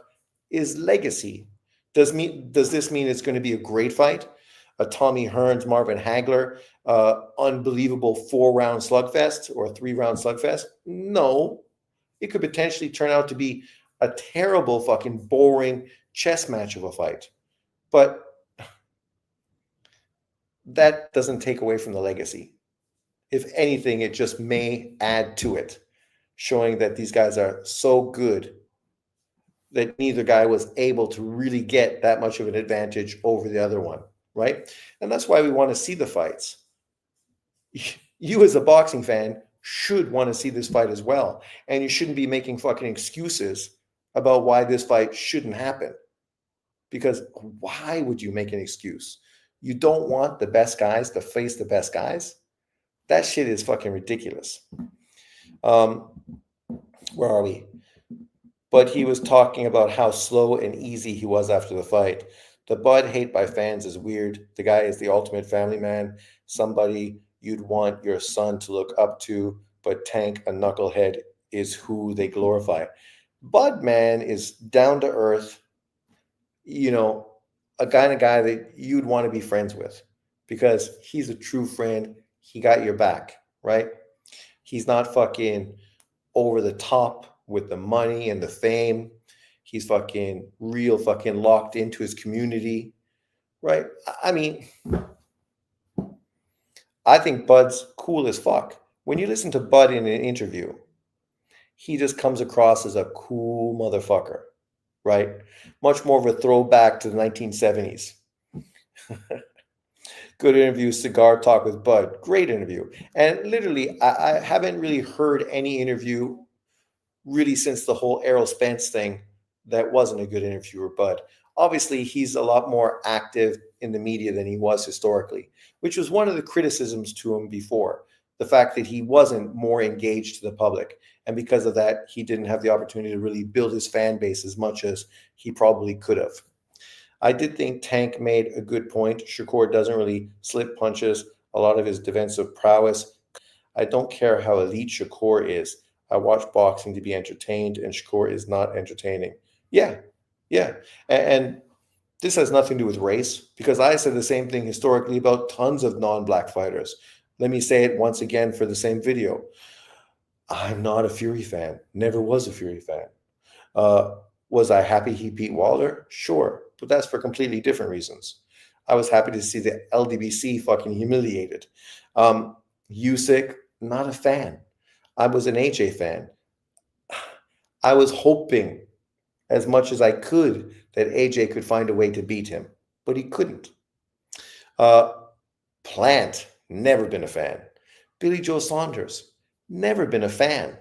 is legacy. Does this mean it's going to be a great fight? A Tommy Hearns, Marvin Hagler, unbelievable 4-round slugfest or a 3-round slugfest? No. It could potentially turn out to be a terrible fucking boring chess match of a fight. But that doesn't take away from the legacy. If anything, it just may add to it, showing that these guys are so good that neither guy was able to really get that much of an advantage over the other one, right? And that's why we want to see the fights. You as a boxing fan should want to see this fight as well. And you shouldn't be making fucking excuses about why this fight shouldn't happen. Because why would you make an excuse? You don't want the best guys to face the best guys. That shit is fucking ridiculous. Um, where are we? But he was talking about how slow and easy he was after the fight. The Bud hate by fans is weird. The guy is the ultimate family man, somebody you'd want your son to look up to, but Tank, a knucklehead, is who they glorify. Bud, man, is down to earth, you know, a guy that you'd want to be friends with because he's a true friend. He got your back, right? He's not fucking over the top with the money and the fame. He's fucking real fucking locked into his community, right? I mean, I think Bud's cool as fuck. When you listen to Bud in an interview, he just comes across as a cool motherfucker, right? Much more of a throwback to the 1970s. Good interview, Cigar Talk with Bud. Great interview. And literally, I haven't really heard any interview really since the whole Errol Spence thing that wasn't a good interview with Bud. Obviously, he's a lot more active in the media than he was historically, which was one of the criticisms to him before. The fact that he wasn't more engaged to the public. And because of that, he didn't have the opportunity to really build his fan base as much as he probably could have. I did think Tank made a good point. Shakur doesn't really slip punches. A lot of his defensive prowess. I don't care how elite Shakur is. I watch boxing to be entertained, and Shakur is not entertaining. Yeah, yeah. And this has nothing to do with race because I said the same thing historically about tons of non-black fighters. Let me say it once again for the same video. I'm not a Fury fan. Never was a Fury fan. Uh, was I happy he beat Wilder? Sure, but that's for completely different reasons. I was happy to see the LDBC fucking humiliated. Usyk, not a fan. I was an AJ fan. I was hoping as much as I could that AJ could find a way to beat him, but he couldn't. Plant, never been a fan. Billy Joe Saunders, never been a fan.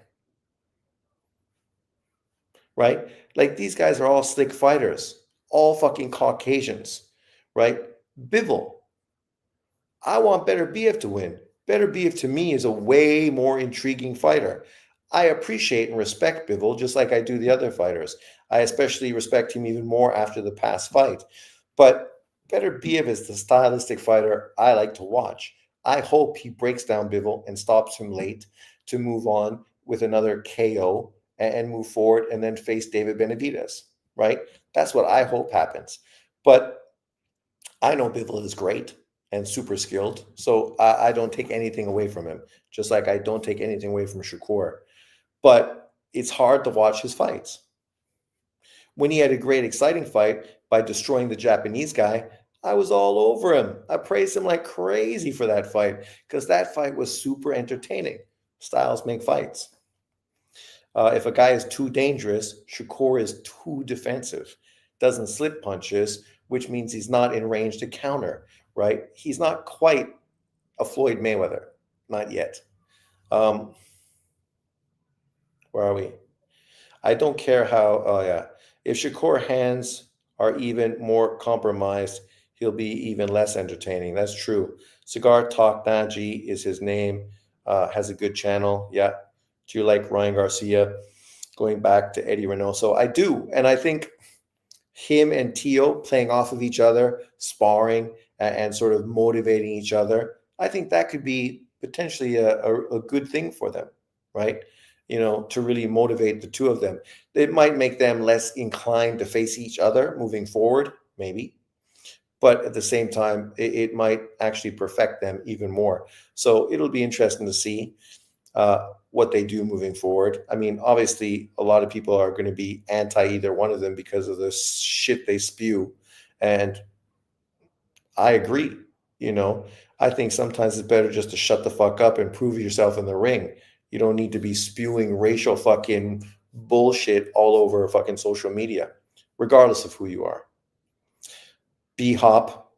Right? Like these guys are all slick fighters, all fucking Caucasians, right? Bivol, I want Beterbiev to win. Beterbiev to me is a way more intriguing fighter. I appreciate and respect Bivol just like I do the other fighters. I especially respect him even more after the past fight. But Beterbiev is the stylistic fighter I like to watch. I hope he breaks down Bivol and stops him late to move on with another KO and move forward and then face David Benavidez, right? That's what I hope happens. But I know Bivol is great and super skilled, so I don't take anything away from him, just like I don't take anything away from Shakur. But it's hard to watch his fights. When he had a great, exciting fight by destroying the Japanese guy, I was all over him. I praised him like crazy for that fight because that fight was super entertaining. Styles make fights. If a guy is too dangerous, Shakur is too defensive, doesn't slip punches, which means he's not in range to counter, right? He's not quite a Floyd Mayweather, not yet. Where are we? I don't care how, oh yeah. If Shakur hands are even more compromised, he'll be even less entertaining. That's true. Cigar Talk Naji is his name, has a good channel. Yeah. Do you like Ryan Garcia? Going back to Eddie Reynoso. I do. And I think him and Tio playing off of each other, sparring and sort of motivating each other, I think that could be potentially a good thing for them, right? You know, to really motivate the two of them. It might make them less inclined to face each other moving forward, maybe. But at the same time, it might actually perfect them even more. So it'll be interesting to see what they do moving forward. I mean, obviously, a lot of people are going to be anti either one of them because of the shit they spew. And I agree. You know, I think sometimes it's better just to shut the fuck up and prove yourself in the ring. You don't need to be spewing racial fucking bullshit all over fucking social media, regardless of who you are. B-Hop,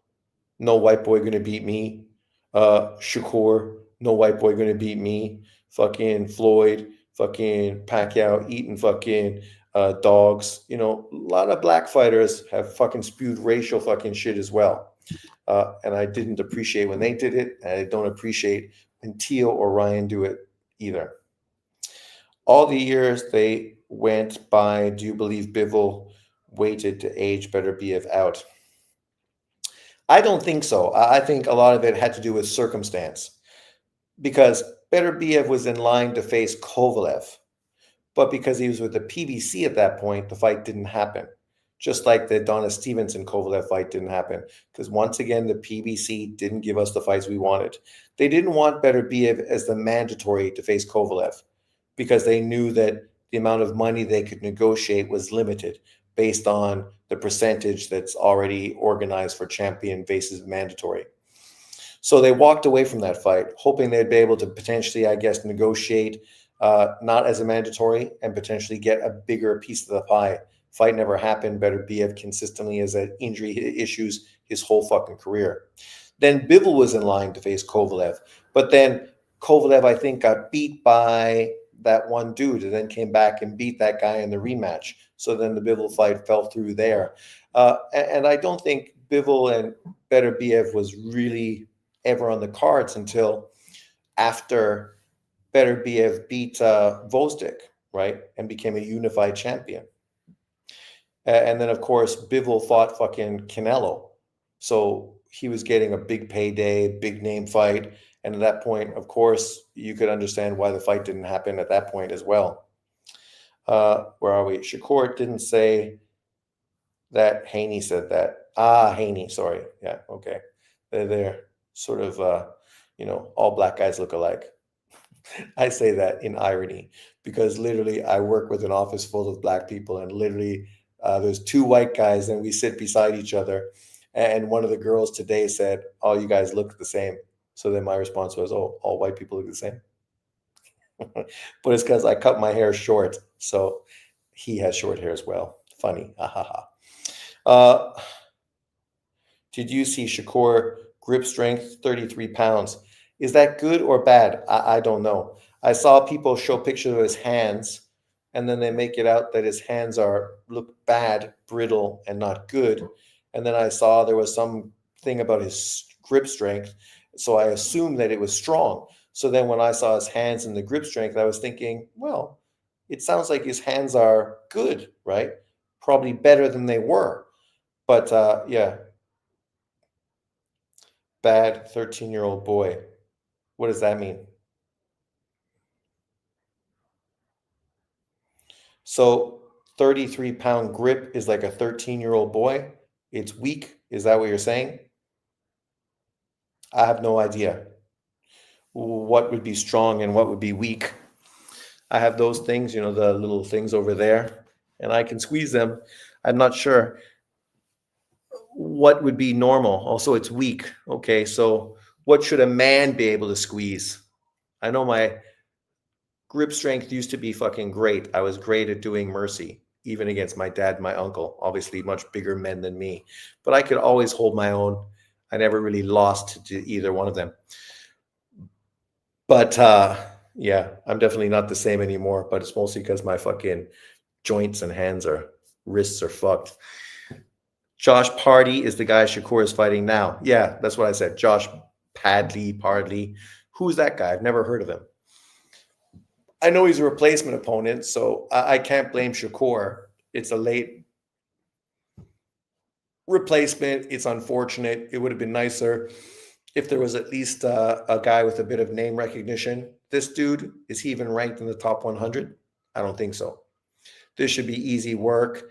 no white boy gonna beat me. Shakur, no white boy gonna beat me. Fucking Floyd, fucking Pacquiao eating fucking dogs. You know, a lot of black fighters have fucking spewed racial fucking shit as well. And I didn't appreciate when they did it, and I don't appreciate when Teal or Ryan do it either. All the years they went by, do you believe Bivol waited to age Beterbiev out? I don't think so. I think a lot of it had to do with circumstance because Beterbiev was in line to face Kovalev, but because he was with the PBC at that point, the fight didn't happen. Just like the Donna Stevenson Kovalev fight didn't happen because once again the PBC didn't give us the fights we wanted. They didn't want Beterbiev as the mandatory to face Kovalev because they knew that the amount of money they could negotiate was limited based on the percentage that's already organized for champion versus mandatory. So they walked away from that fight, hoping they'd be able to potentially, I guess, negotiate not as a mandatory and potentially get a bigger piece of the pie. Fight never happened. Beterbiev consistently has had injury issues his whole fucking career. Then Bivol was in line to face Kovalev, but then Kovalev, I think, got beat by that one dude and then came back and beat that guy in the rematch. So then the Bivol fight fell through there. And I don't think Bivol and Beterbiev was really ever on the cards until after Beterbiev beat Gvozdyk, right, and became a unified champion. And then, of course, Bivol fought fucking Canelo. So he was getting a big payday, big name fight. And at that point, of course, you could understand why the fight didn't happen at that point as well. Where are we? Shakur didn't say that. Haney said that. Haney, sorry. Yeah, okay. They're sort of, all black guys look alike. I say that in irony because literally I work with an office full of black people and literally there's two white guys and we sit beside each other. And one of the girls today said, "Oh, you guys look the same." So then my response was, "Oh, all white people look the same." But it's because I cut my hair short. So he has short hair as well. Funny. Did you see Shakur grip strength 33 pounds? Is that good or bad? I don't know. I saw people show pictures of his hands and then they make it out that his hands look bad, brittle, and not good. And then I saw there was some thing about his grip strength. So I assumed that it was strong. So then when I saw his hands and the grip strength, I was thinking, well, it sounds like his hands are good, right? Probably better than they were. But yeah, bad 13-year-old boy. What does that mean? So 33-pound grip is like a 13-year-old boy. It's weak. Is that what you're saying? I have no idea what would be strong and what would be weak. I have those things, the little things over there, and I can squeeze them. I'm not sure what would be normal. Also, it's weak. Okay, so what should a man be able to squeeze? I know my grip strength used to be fucking great. I was great at doing mercy, even against my dad and my uncle, obviously much bigger men than me. But I could always hold my own. I never really lost to either one of them. But yeah, I'm definitely not the same anymore. But it's mostly because my fucking joints and wrists are fucked. Josh Pardy is the guy Shakur is fighting now. Yeah, that's what I said. Josh Pardley. Who's that guy? I've never heard of him. I know he's a replacement opponent, so I can't blame Shakur. It's a late replacement. It's unfortunate. It would have been nicer if there was at least a guy with a bit of name recognition. This dude, is he even ranked in the top 100? I don't think so. This should be easy work,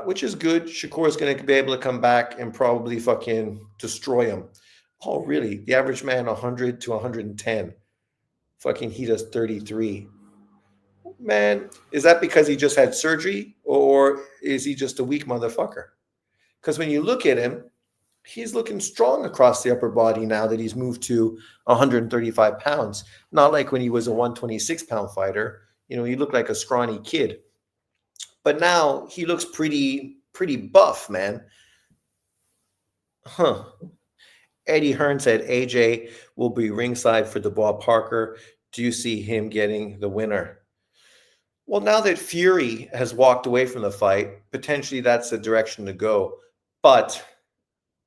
which is good. Shakur is going to be able to come back and probably fucking destroy him. Oh, really? The average man 100 to 110. Fucking he does 33. Man, is that because he just had surgery or is he just a weak motherfucker? Because when you look at him, he's looking strong across the upper body now that he's moved to 135 pounds. Not like when he was a 126-pound fighter. He looked like a scrawny kid. But now he looks pretty buff, man. Huh. Eddie Hearn said AJ will be ringside for Dubois Parker. Do you see him getting the winner? Well, now that Fury has walked away from the fight, potentially that's the direction to go. But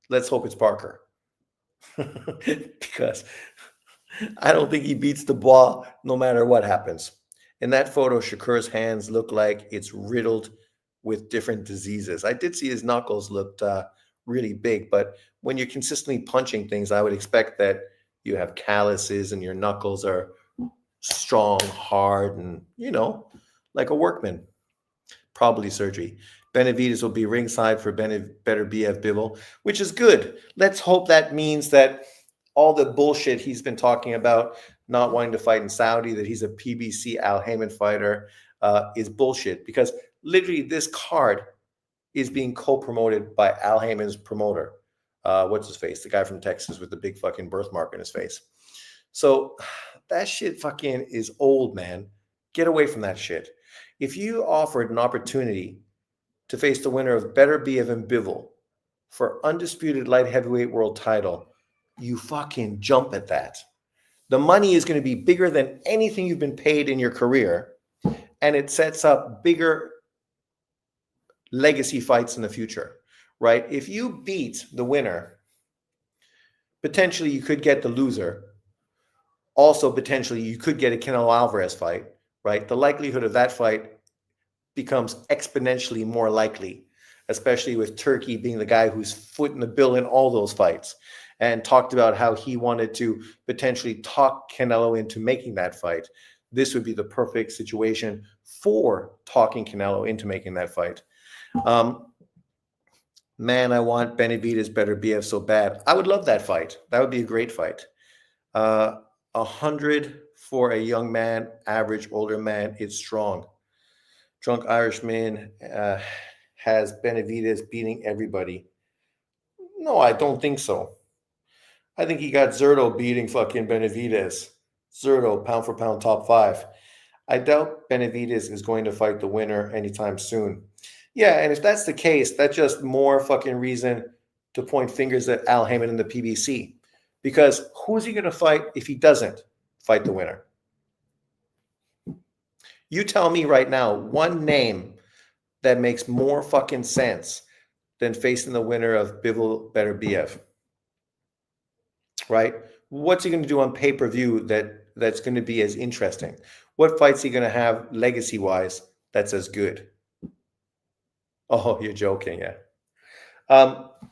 Let's hope it's Parker. Because I don't think he beats Dubois no matter what happens. In that photo, Shakur's hands look like it's riddled with different diseases. I did see his knuckles looked really big, but when you're consistently punching things, I would expect that you have calluses and your knuckles are strong, hard, and like a workman. Probably surgery. Benavidez will be ringside for Beterbiev Bivol, which is good. Let's hope that means that all the bullshit he's been talking about, not wanting to fight in Saudi, that he's a PBC Al Heyman fighter, is bullshit. Because literally this card is being co-promoted by Al Heyman's promoter. What's his face? The guy from Texas with the big fucking birthmark in his face. So that shit fucking is old, man. Get away from that shit. If you offered an opportunity to face the winner of Beterbiev and Bivol for undisputed light heavyweight world title, you fucking jump at that. The money is going to be bigger than anything you've been paid in your career, and it sets up bigger legacy fights in the future, right? If you beat the winner, potentially you could get the loser. Also, potentially you could get a Canelo Alvarez fight, right? The likelihood of that fight becomes exponentially more likely, especially with Turkey being the guy who's footing the bill in all those fights and talked about how he wanted to potentially talk Canelo into making that fight. This would be the perfect situation for talking Canelo into making that fight. Man, I want Benavidez Beterbiev so bad. I would love that fight. That would be a great fight. 100 for a young man, average older man, it's strong. Drunk Irishman has Benavidez beating everybody. No, I don't think so. I think he got Zurdo beating fucking Benavidez. Zurdo, pound for pound, top 5. I doubt Benavidez is going to fight the winner anytime soon. Yeah, and if that's the case, that's just more fucking reason to point fingers at Al Heyman and the PBC. Because who's he going to fight if he doesn't fight the winner? You tell me right now one name that makes more fucking sense than facing the winner of Bivol Beterbiev. Right? What's he going to do on pay-per-view that's going to be as interesting? What fight's he going to have legacy-wise that's as good? Oh, you're joking, yeah.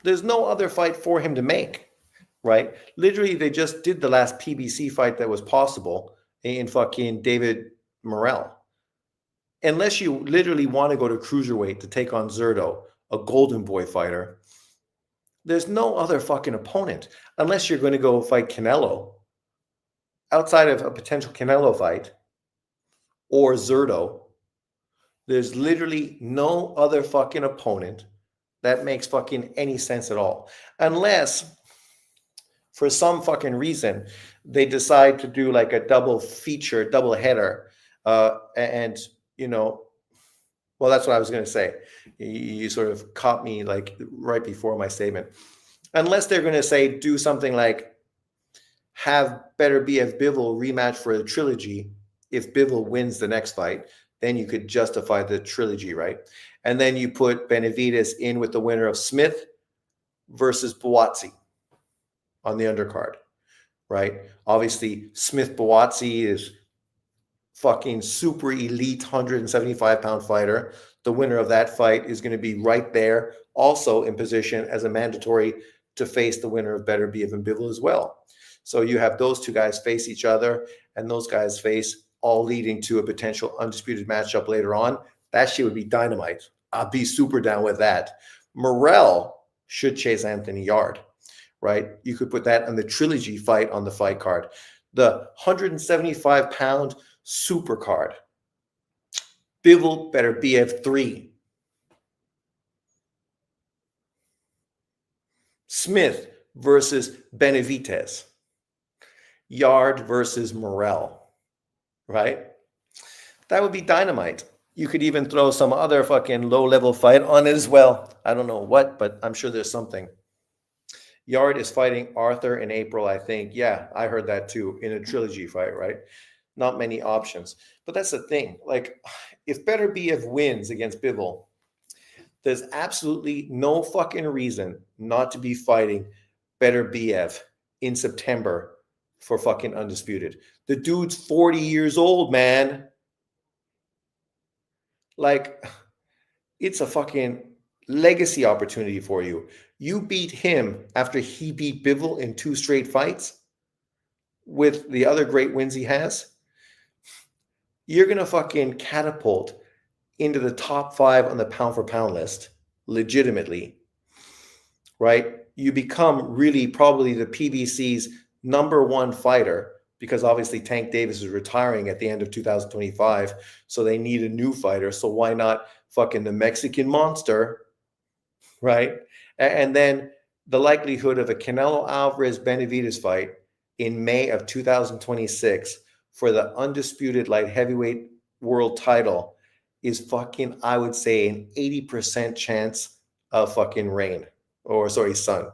There's no other fight for him to make, right? Literally, they just did the last PBC fight that was possible in fucking David Morrell. Unless you literally want to go to cruiserweight to take on Zurdo, a golden boy fighter, there's no other fucking opponent. Unless you're going to go fight Canelo, outside of a potential Canelo fight, or Zurdo, there's literally no other fucking opponent that makes fucking any sense at all. Unless, for some fucking reason, they decide to do like a double feature, double header, and well, that's what I was going to say. You sort of caught me like right before my statement. Unless they're going to say, do something like have Beterbiev Bivol rematch for the trilogy. If Bivol wins the next fight, then you could justify the trilogy, right? And then you put Benavidez in with the winner of Smith versus Buatsi on the undercard, right? Obviously, Smith-Buatsi is fucking super elite 175-pound fighter. The winner of that fight is going to be right there, also in position as a mandatory to face the winner of Beterbiev and Bivol as well. So you have those two guys face each other, and those guys face, all leading to a potential undisputed matchup later on. That shit would be dynamite. I'd be super down with that. Morrell should chase Anthony Yard, right? You could put that on the trilogy fight on the fight card. The 175-pound super card. Bivol Beterbiev 3. Smith versus Benavidez. Yard versus Morrell, right? That would be dynamite. You could even throw some other fucking low-level fight on it as well. I don't know what, but I'm sure there's something. Yard is fighting Arthur in April, I think. Yeah, I heard that too, in a trilogy fight, right? Not many options. But that's the thing. Like, if Beterbiev wins against Bivol, There's absolutely no fucking reason not to be fighting Beterbiev in September for fucking undisputed. The dude's 40 years old, man. Like, it's a fucking legacy opportunity for you. You beat him after he beat Bivol in 2 straight fights with the other great wins he has. You're going to fucking catapult into the top 5 on the pound for pound list, legitimately, right? You become really probably the PBC's #1 fighter, because obviously Tank Davis is retiring at the end of 2025. So they need a new fighter. So why not fucking the Mexican monster, right? And then the likelihood of a Canelo Alvarez Benavidez fight in May of 2026 for the undisputed light heavyweight world title is fucking, I would say, an 80% chance of fucking rain, or sorry, sun,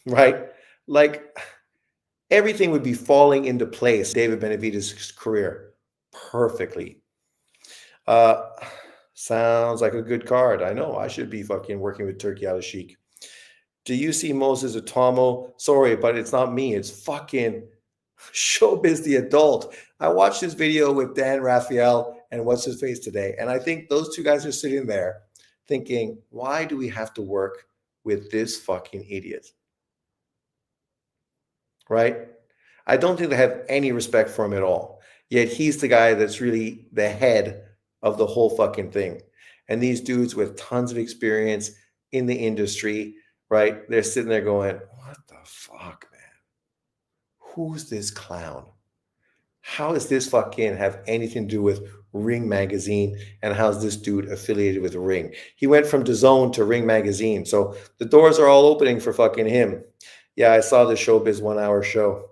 right? Like, everything would be falling into place. David Benavidez' career perfectly. Sounds like a good card. I know I should be fucking working with Turki Al-Sheikh. Do you see Moses Atomo? Sorry, but it's not me. It's fucking Showbiz the adult. I watched this video with Dan Raphael and what's his face today, and I think those two guys are sitting there thinking, why do we have to work with this fucking idiot? Right? I don't think they have any respect for him at all. Yet he's the guy that's really the head of the whole fucking thing. And these dudes with tons of experience in the industry, right? They're sitting there going, what the fuck, man? Who's this clown? How does this fucking have anything to do with Ring Magazine? And how's this dude affiliated with Ring? He went from DAZN to Ring Magazine. So the doors are all opening for fucking him. Yeah, I saw the Showbiz 1 hour show.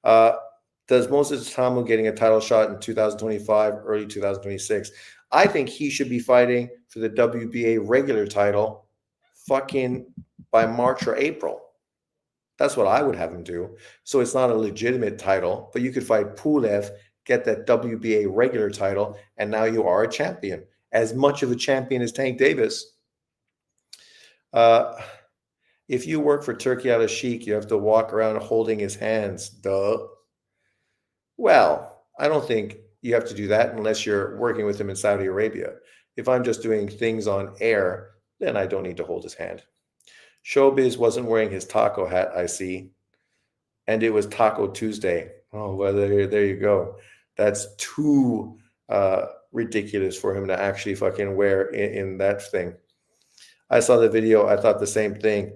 Does Moses Atomo getting a title shot in 2025, early 2026? I think he should be fighting for the WBA regular title fucking by March or April. That's what I would have him do. So it's not a legitimate title, but you could fight Pulev, get that WBA regular title, and now you are a champion. As much of a champion as Tank Davis. If you work for Turki Al-Sheikh, you have to walk around holding his hands. Duh. Well, I don't think you have to do that unless you're working with him in Saudi Arabia. If I'm just doing things on air, then I don't need to hold his hand. Showbiz wasn't wearing his taco hat, I see. And it was Taco Tuesday. Oh, well, there you go. That's too ridiculous for him to actually fucking wear in that thing. I saw the video. I thought the same thing.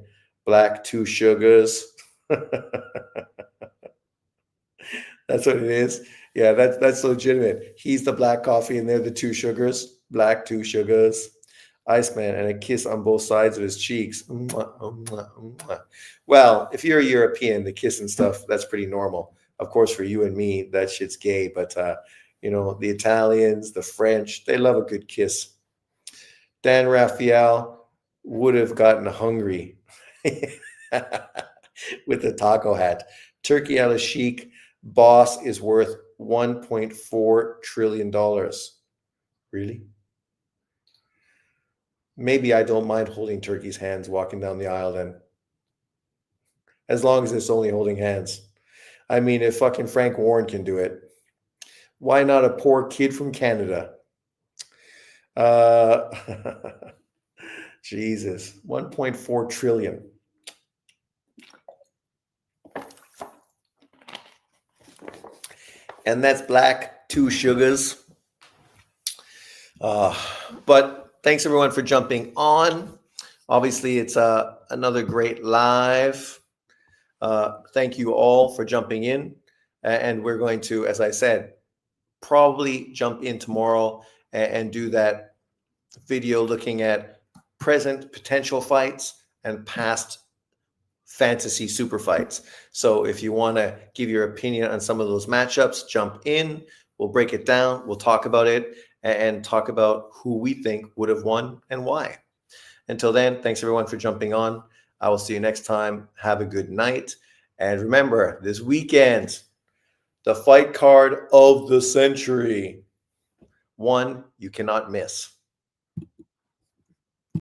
Black 2 sugars. That's what it is. Yeah, that's legitimate. He's the black coffee and they're the 2 sugars. Black 2 sugars. Iceman, and a kiss on both sides of his cheeks. Well, if you're a European, the kiss and stuff, that's pretty normal. Of course, for you and me, that shit's gay. But, you know, the Italians, the French, they love a good kiss. Dan Raphael would have gotten hungry with the taco hat. Turki Al-Sheikh boss is worth $1.4 trillion. Really? Maybe I don't mind holding Turki's hands walking down the aisle then. As long as it's only holding hands. I mean, if fucking Frank Warren can do it, why not a poor kid from Canada? Jesus, 1.4 trillion. And that's black 2 sugars. But thanks everyone for jumping on. Obviously, it's another great live. Thank you all for jumping in. And we're going to, as I said, probably jump in tomorrow and do that video looking at present potential fights and past fantasy super fights. So if you want to give your opinion on some of those matchups, jump in. We'll break it down. We'll talk about it and talk about who we think would have won and why. Until then, thanks everyone for jumping on. I will see you next time. Have a good night. And remember, this weekend, the fight card of the century. One you cannot miss.